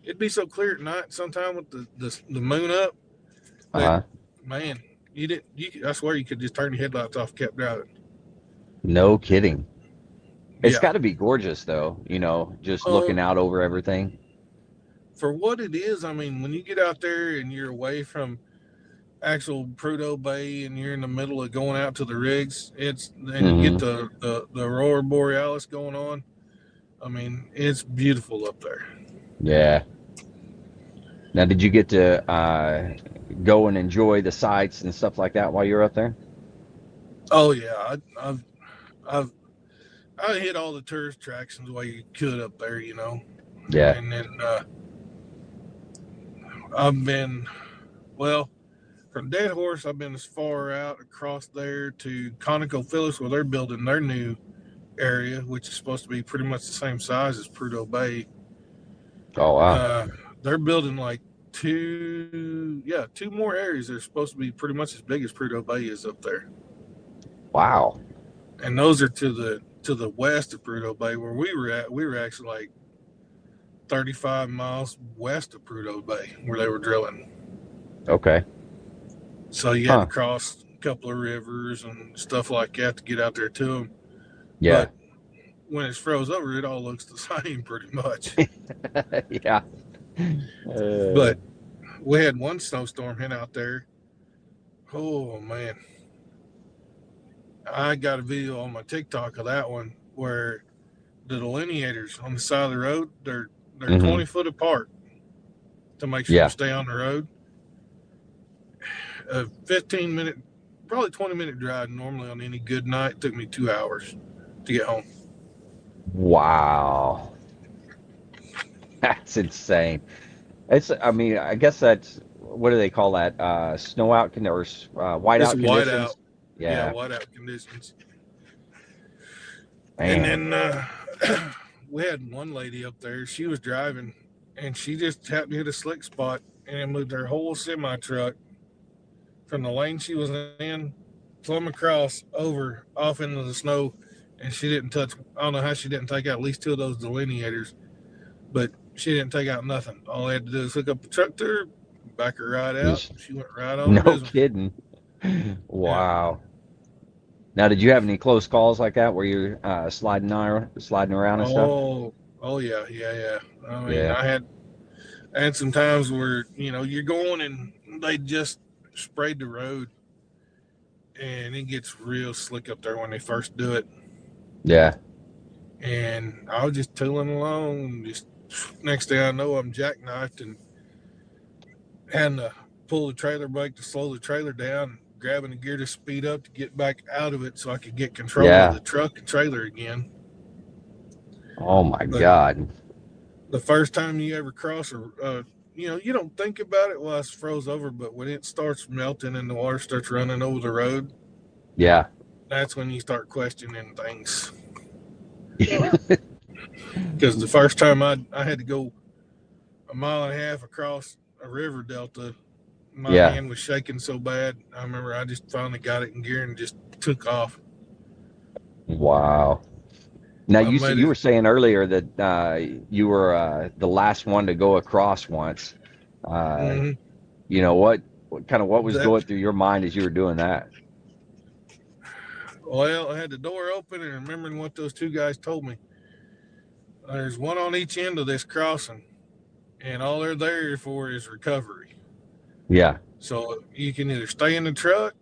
It'd be so clear at night sometime with the moon up that man, I swear you could just turn your headlights off, and kept driving. No kidding. It's Yeah. got to be gorgeous, though, just looking out over everything. For what it is, I mean, when you get out there and you're away from actual Prudhoe Bay and you're in the middle of going out to the rigs, you get the Aurora Borealis going on. I mean, it's beautiful up there. Yeah. Now, did you get to go and enjoy the sights and stuff like that while you're up there? Oh yeah, I hit all the tourist attractions the way you could up there, Yeah. And then I've been, well, from Dead Horse, I've been as far out across there to ConocoPhillips, where they're building their new area, which is supposed to be pretty much the same size as Prudhoe Bay. Oh, wow. They're building like two more areas. They're supposed to be pretty much as big as Prudhoe Bay is up there. Wow. And those are to the west of Prudhoe Bay, where we were at. We were actually like 35 miles west of Prudhoe Bay, where they were drilling. Okay. So you had to cross a couple of rivers and stuff like that to get out there to them. Yeah. But when it's froze over, it all looks the same pretty much. Yeah. But we had one snowstorm hit out there. Oh, man. I got a video on my TikTok of that one where the delineators on the side of the road, they're 20 foot apart to make sure you stay on the road. A 15-minute, probably 20-minute drive normally on any good night took me 2 hours to get home. Wow. That's insane. I guess that's, what do they call that? Snow out or whiteout conditions? Whiteout. Yeah, whiteout conditions. Man. And then we had one lady up there. She was driving, and she just happened to hit a slick spot, and it moved her whole semi truck from the lane she was in, plumb across, over, off into the snow, and she didn't touch. I don't know how she didn't take out at least 2 of those delineators, but she didn't take out nothing. All I had to do is hook up the truck to her, back her right out. She went right on. No kidding. Wow. Yeah. Now, did you have any close calls like that where you're sliding around and stuff? Oh yeah. I mean, I had some times where you're going and they just sprayed the road, and it gets real slick up there when they first do it. Yeah. And I was just tooling along. Just next thing I know, I'm jackknifed and having to pull the trailer brake to slow the trailer down, grabbing the gear to speed up to get back out of it so I could get control of the truck and trailer again. Oh my God. The first time you ever cross you don't think about it while it's froze over, but when it starts melting and the water starts running over the road, that's when you start questioning things. Because the first time I had to go 1.5 miles across a river delta, my hand was shaking so bad. I remember I just finally got it in gear and just took off. Wow. Now, you were saying earlier that you were the last one to go across once. What was going through your mind as you were doing that? Well, I had the door open and remembering what those 2 guys told me. There's one on each end of this crossing, and all they're there for is recovery. Yeah. So you can either stay in the truck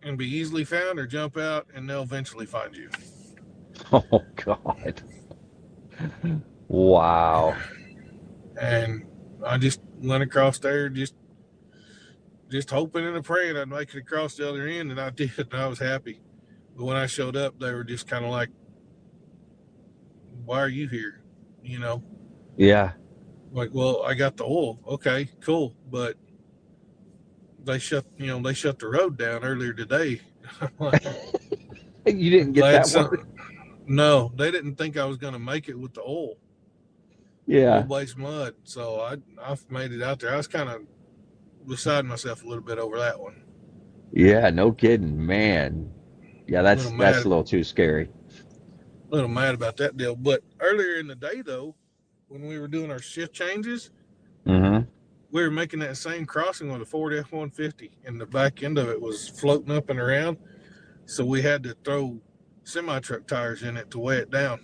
and be easily found or jump out and they'll eventually find you. Oh, God. Wow. And I just went across there just hoping and praying I'd make it across the other end, and I did, and I was happy. But when I showed up, they were just kind of like, why are you here? Yeah. Like, well, I got the oil. Okay, cool. But they shut the road down earlier today. You didn't get Glad that one? something. No, they didn't think I was going to make it with the oil Yeah. base mud. So I made it out there. I was kind of beside myself a little bit over that one. Yeah, no kidding, man. Yeah, A that's a little too scary. little mad about that deal. But earlier in the day, though, when we were doing our shift changes, Mm-hmm. we were making that same crossing with a Ford F-150, and the back end of it was floating up and around. So we had to throw semi-truck tires in it to weigh it down.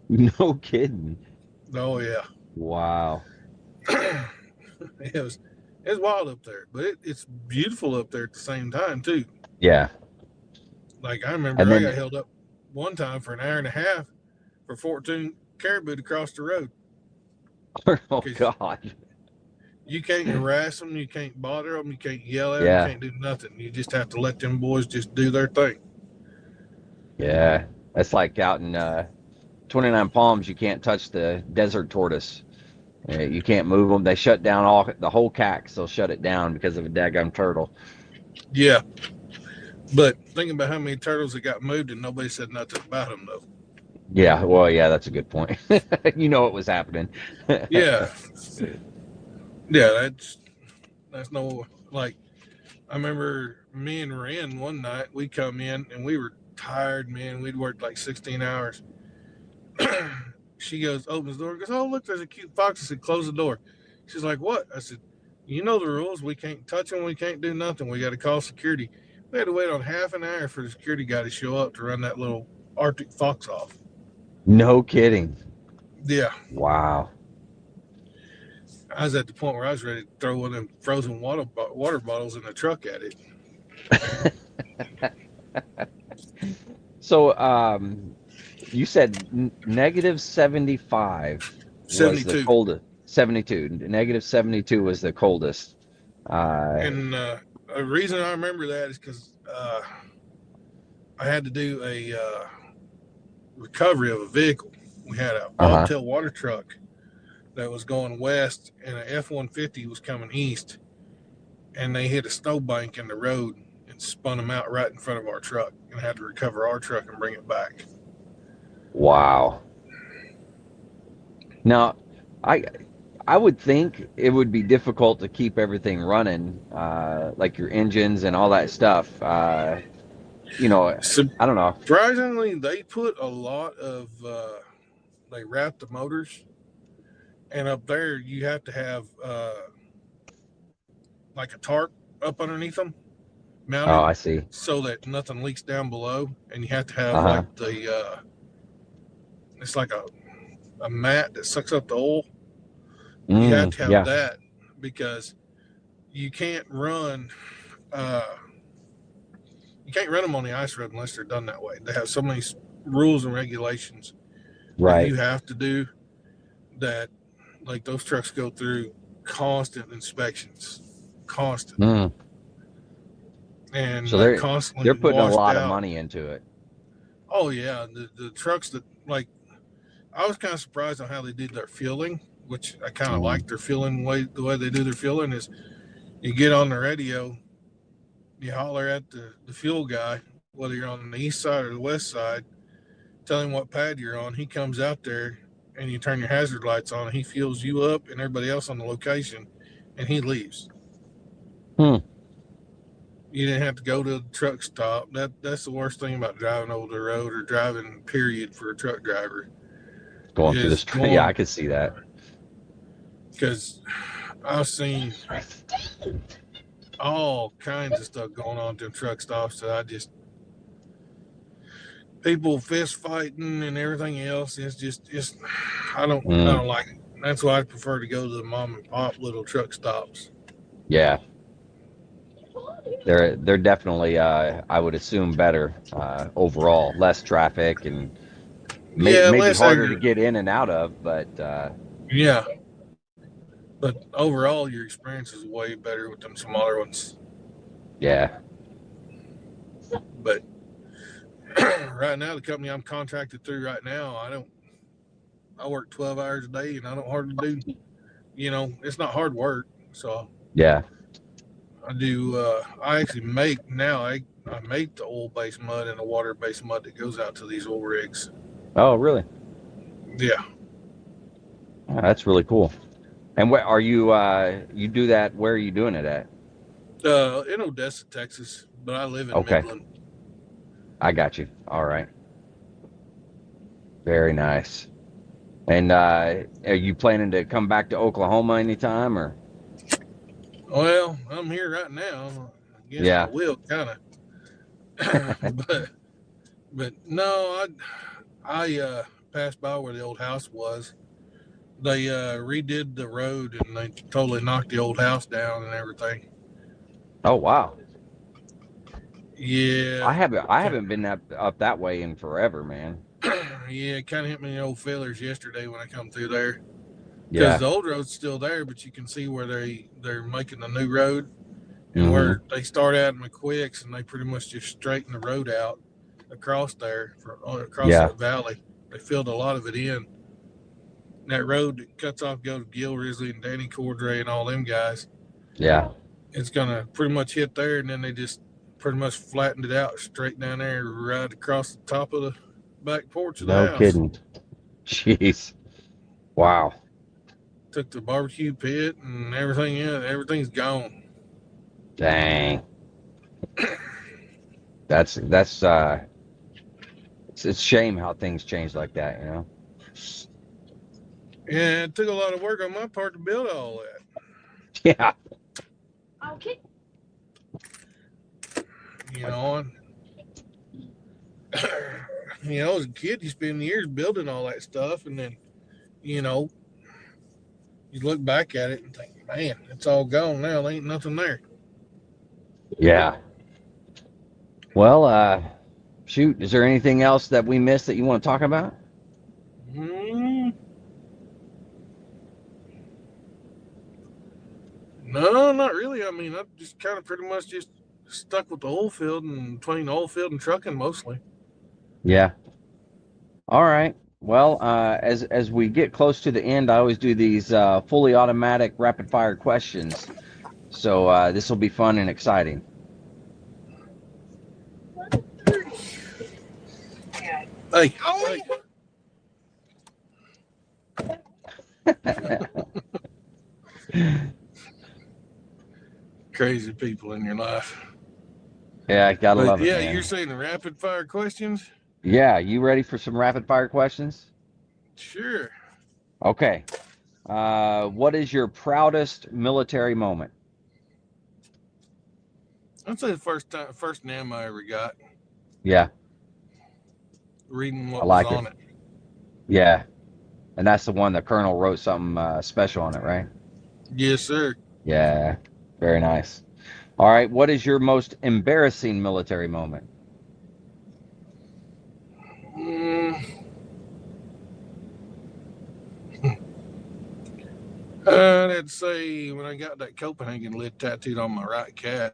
No kidding. Oh yeah, Wow. it was it's wild up there, but it's beautiful up there at the same time too. Yeah. Like I remember And I got then, held up one time for an hour and a half for 14 caribou to cross the road oh because God. you can't harass them, you can't bother them, you can't yell at them, you Yeah. can't do nothing. You just have to let them boys just do their thing. Yeah. That's like out in 29 Palms, you can't touch the desert tortoise. You can't move them. They shut down the whole cax. They'll shut it down because of a daggum turtle. Yeah, but think about how many turtles that got moved and nobody said nothing about them though. Yeah, well, yeah, that's a good point. You know what was happening. Yeah, yeah, that's no like. I remember me and Ren one night we come in and we were tired, man. We'd worked like 16 hours. She goes, opens the door, goes, "Oh, look, there's a cute fox." I said, "Close the door." She's like, "What?" I said, "You know the rules. We can't touch them. We can't do nothing. We got to call security." We had to wait on half an hour for the security guy to show up to run that little Arctic fox off. No kidding. Yeah, Wow. I was at the point where I was ready to throw one of them frozen water bottles in the truck at it. So, you said negative 75 was the 72. coldest. 72. Negative 72 was the coldest. Uh, And the reason I remember that is because I had to do a recovery of a vehicle. We had a uh-huh. bobtail water truck that was going west, and an F-150 was coming east, and they hit a snowbank in the road and spun them out right in front of our truck, and I had to recover our truck and bring it back. Wow. Now, I I would think it would be difficult to keep everything running, like your engines and all that stuff. I don't know. Surprisingly, they put a lot of they wrap the motors, and up there you have to have like a tarp up underneath them Oh, mounted I see. so that nothing leaks down below, and you have to have Uh-huh. like the it's like a mat that sucks up the oil. You have to have Yeah. that because you can't run uh, you can't run them on the ice road unless they're done that way. They have so many rules and regulations that Right. you have to do that, like those trucks go through constant inspections, constant, Mm. and So they're they're constantly they're putting a washed lot of out. money into it. Oh yeah, the trucks that like I was kind of surprised on how they did their fueling, which I kind of Mm. like their fueling way. The way they do their fueling is you get on the radio, you holler at the fuel guy, whether you're on the east side or the west side, tell him what pad you're on. He comes out there and you turn your hazard lights on. And he fuels you up and everybody else on the location, and he leaves. Hmm. You didn't have to go to the truck stop. That's the worst thing about driving over the road or driving period for a truck driver Going through is this. Yeah, I going could see that. because I've seen all kinds of stuff going on at them truck stops that I just people fist fighting and everything else. It's I Mm. don't like it. That's why I prefer to go to the mom and pop little truck stops. Yeah. They're definitely I would assume better overall, less traffic and Yeah, maybe less harder to aggro. get in and out of, but Yeah, but overall, your experience is way better with them smaller ones. yeah. But right now, the company I'm contracted through right now, I work 12 hours a day, and I don't hardly do. It's not hard work. So Yeah. I do. I actually make now. I make the oil-based mud and the water-based mud that goes out to these oil rigs. Oh, really? Yeah. Oh, that's really cool. And where are you? You do that? Where are you doing it at? In Odessa, Texas, but I live in Okay, Midland. I got you. All right, very nice. And are you planning to come back to Oklahoma anytime, or? Well, I'm here right now against my Yeah, will, kind of. but no, I passed by where the old house was. They redid the road and they totally knocked the old house down and everything. oh wow. Yeah, I haven't been up that way in forever, man. yeah, it kind of hit me in the old feelers yesterday when I come through there because Yeah. the old road's still there, but you can see where they're making the new road and Mm-hmm. where they start out in McQuicks and they pretty much just straighten the road out across there across Yeah. that valley. They filled a lot of it in. That road that cuts off go to Gil Risley and Danny Cordray and all them guys. Yeah. It's gonna pretty much hit there, and then they just pretty much flattened it out straight down there, right across the top of the back porch of the No house. kidding. Jeez. Wow. Took the barbecue pit and everything in. Everything's gone. Dang. That's it's a shame how things change like that, you know. Yeah, it took a lot of work on my part to build all that. Yeah. Okay. You know, and as a kid, you spend years building all that stuff, and then you know you look back at it and think, man, it's all gone now. There ain't nothing there. Yeah. Well, shoot, is there anything else that we missed that you want to talk about? Mm, no, not really. I mean, I just kind of pretty much just stuck with the oil field and between the oil field and trucking mostly. Yeah. All right. Well, as we get close to the end, I always do these fully automatic rapid fire questions. So this will be fun and exciting. Hey, crazy people in your life. Yeah, gotta But love it, yeah, man. you're saying the rapid fire questions? Yeah, you ready for some rapid fire questions? Sure. Okay. What is your proudest military moment? I'd say the first NAM I ever got, Yeah, reading I what was like it. on it. Yeah, and that's the one the colonel wrote something special on it, right? Yes, sir. Yeah, very nice. All right, what is your most embarrassing military moment? Mm, I'd say when I got that Copenhagen lid tattooed on my right calf,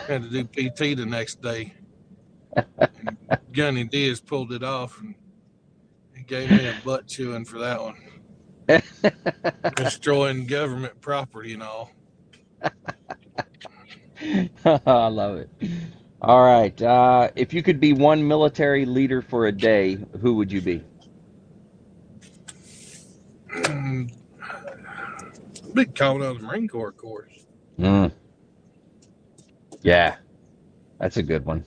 had to do PT the next day. And Gunny Diaz pulled it off and he gave me a butt chewing for that one. Destroying government property and all. I love it. All right, if you could be one military leader for a day, who would you be? Big comment on the Marine Corps, of course. Mm, yeah, that's a good one.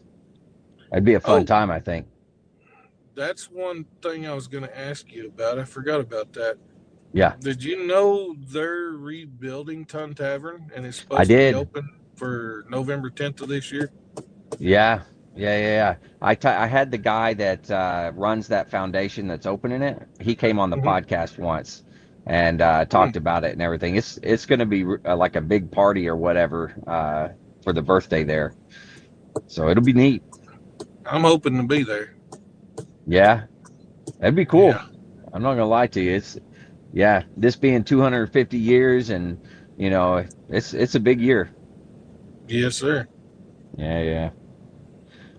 That'd be a fun Oh, time, I think. that's one thing I was going to ask you about. I forgot about that. Yeah, Did you know they're rebuilding Ton Tavern and it's I supposed to be did. open for November 10th of this year? Yeah, yeah. I had the guy that runs that foundation that's opening it. He came on the Mm-hmm. podcast once and talked about it and everything. It's going to be like a big party or whatever for the birthday there. So it'll be neat. I'm hoping to be there. Yeah, that'd be cool. Yeah. I'm not gonna lie to you. Yeah, this being 250 years and it's a big year. Yes, sir. Yeah.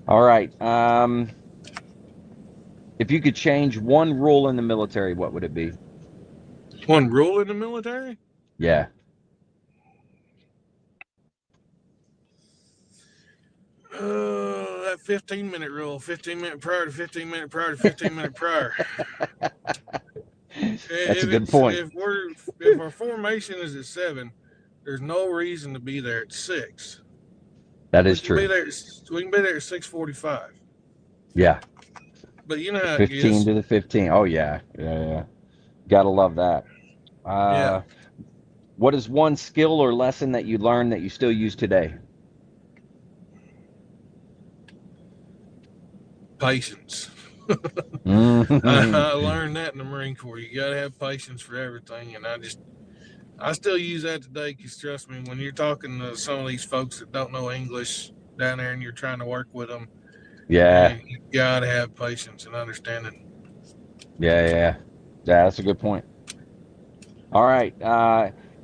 All right. If you could change one rule in the military, what would it be? One rule in the military? Yeah. That 15-minute rule, 15-minute prior to 15-minute prior to 15-minute prior. That's a good point. If our formation is at 7, there's no reason to be there at 6. That is true. We can be there at 6:45. Yeah. But you know how it 15 is. to the 15. Oh, yeah. Yeah. Gotta love that. Yeah. What is one skill or lesson that you learned that you still use today? Patience. Mhm. I learned that in the Marine Corps. You got to have patience for everything. And I still use that today because, trust me, when you're talking to some of these folks that don't know English down there and you're trying to work with them, Yeah. you got to have patience and understanding. Yeah. That's a good point. All right.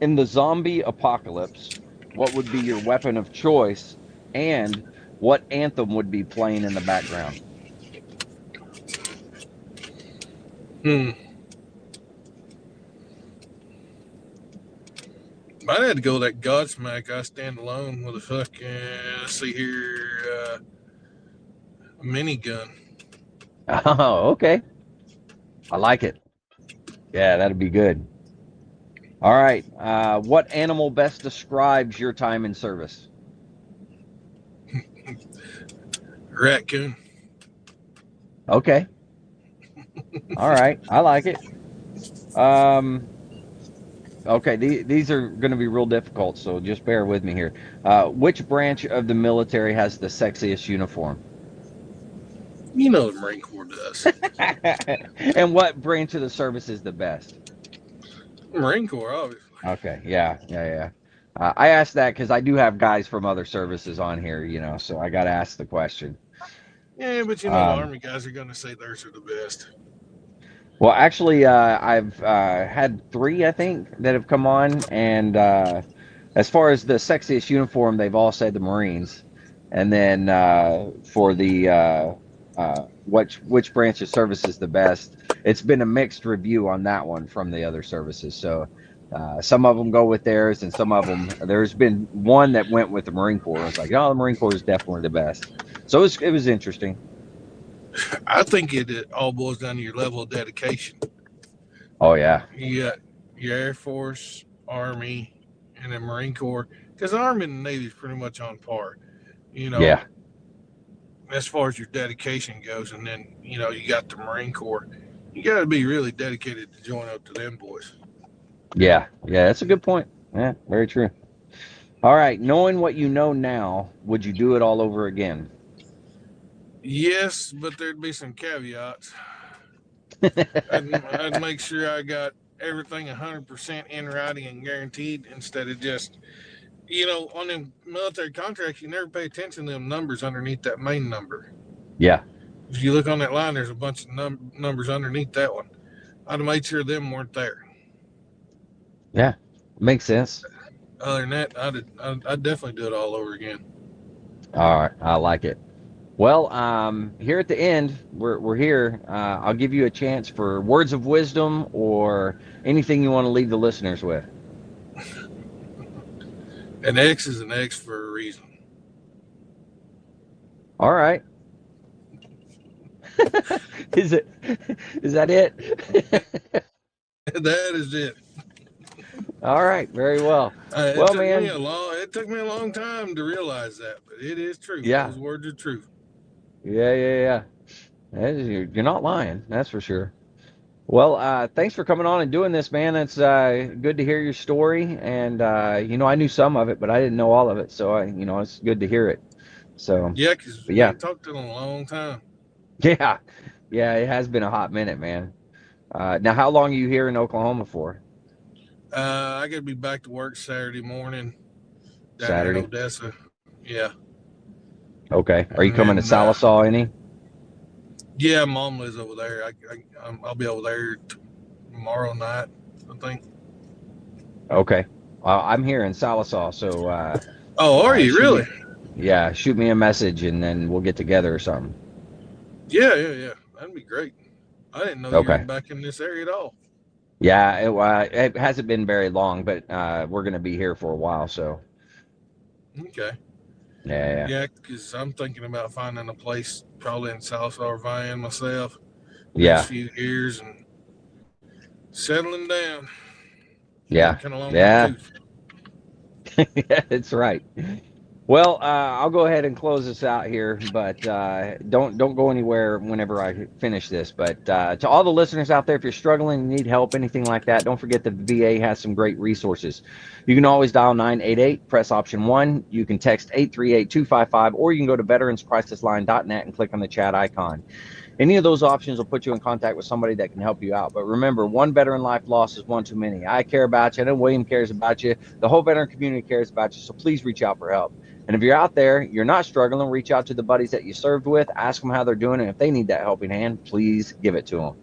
In the zombie apocalypse, what would be your weapon of choice, and what anthem would be playing in the background? Might have to go with that Godsmack. I stand alone with a fucking, let's see here, a minigun. Oh, okay. I like it. Yeah, that'd be good. All right. What animal best describes your time in service? Raccoon. Okay. All right. I like it. Okay. These are going to be real difficult, so just bear with me here. Which branch of the military has the sexiest uniform? You know the Marine Corps does. And what branch of the service is the best? Marine Corps, obviously. Okay. Yeah. I asked that because I do have guys from other services on here, so I got to ask the question. Yeah, but you know the Army guys are going to say theirs are the best. Well, actually, I've had 3, I think, that have come on, and as far as the sexiest uniform, they've all said the Marines, and then for the which branch of service is the best, it's been a mixed review on that one from the other services. So some of them go with theirs, and some of them, there's been one that went with the Marine Corps. It's like, oh, the Marine Corps is definitely the best. So it was interesting. I think it all boils down to your level of dedication. Oh yeah. You got your Air Force, Army, and the Marine Corps, because the Army and the Navy is pretty much on par. Yeah. As far as your dedication goes, and then you got the Marine Corps. You got to be really dedicated to join up to them boys. Yeah, that's a good point. Yeah, very true. All right, knowing what you know now, would you do it all over again? Yes, but there'd be some caveats. I'd make sure I got everything 100% in writing and guaranteed instead of just, on them military contracts, you never pay attention to them numbers underneath that main number. Yeah. If you look on that line, there's a bunch of numbers underneath that one. I'd have made sure them weren't there. Yeah, makes sense. Other than that, I'd definitely do it all over again. All right, I like it. Well, here at the end, we're here. I'll give you a chance for words of wisdom or anything you want to leave the listeners with. An X is an X for a reason. All right. Is that it? That is it. All right, very well. It took me a long time to realize that, but it is true. Yeah. Those words are true. Yeah. You're not lying, that's for sure. Well, thanks for coming on and doing this, man. It's good to hear your story, and I knew some of it, but I didn't know all of it. So it's good to hear it. So yeah, because we haven't talked to them in a long time. Yeah, it has been a hot minute, man. Now, how long are you here in Oklahoma for? I got to be back to work Saturday morning. Saturday? In Odessa. Yeah. Okay. Are you coming to Salisaw any? Yeah, Mom lives over there. I'll be over there tomorrow night, I think. Okay. I'm here in Salisaw, so. Are you really? Shoot me a message, and then we'll get together or something. Yeah. That'd be great. I didn't know you were back in this area at all. Yeah, it hasn't been very long, but we're going to be here for a while, so. Okay. Yeah. Yeah, because I'm thinking about finding a place probably in South Van myself Yeah. next few years and settling down. Yeah. Getting kind of long in the Yeah. tooth. Yeah, that's right. Well, I'll go ahead and close this out here, but don't go anywhere whenever I finish this. But to all the listeners out there, if you're struggling, need help, anything like that, don't forget the VA has some great resources. You can always dial 988, press option 1. You can text 838-255, or you can go to veteranscrisisline.net and click on the chat icon. Any of those options will put you in contact with somebody that can help you out. But remember, one veteran life loss is one too many. I care about you. I know William cares about you. The whole veteran community cares about you. So please reach out for help. And if you're out there, you're not struggling, reach out to the buddies that you served with, ask them how they're doing. And if they need that helping hand, please give it to them.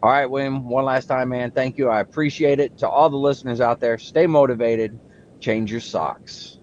All right, William, one last time, man. Thank you. I appreciate it. To all the listeners out there, stay motivated. Change your socks.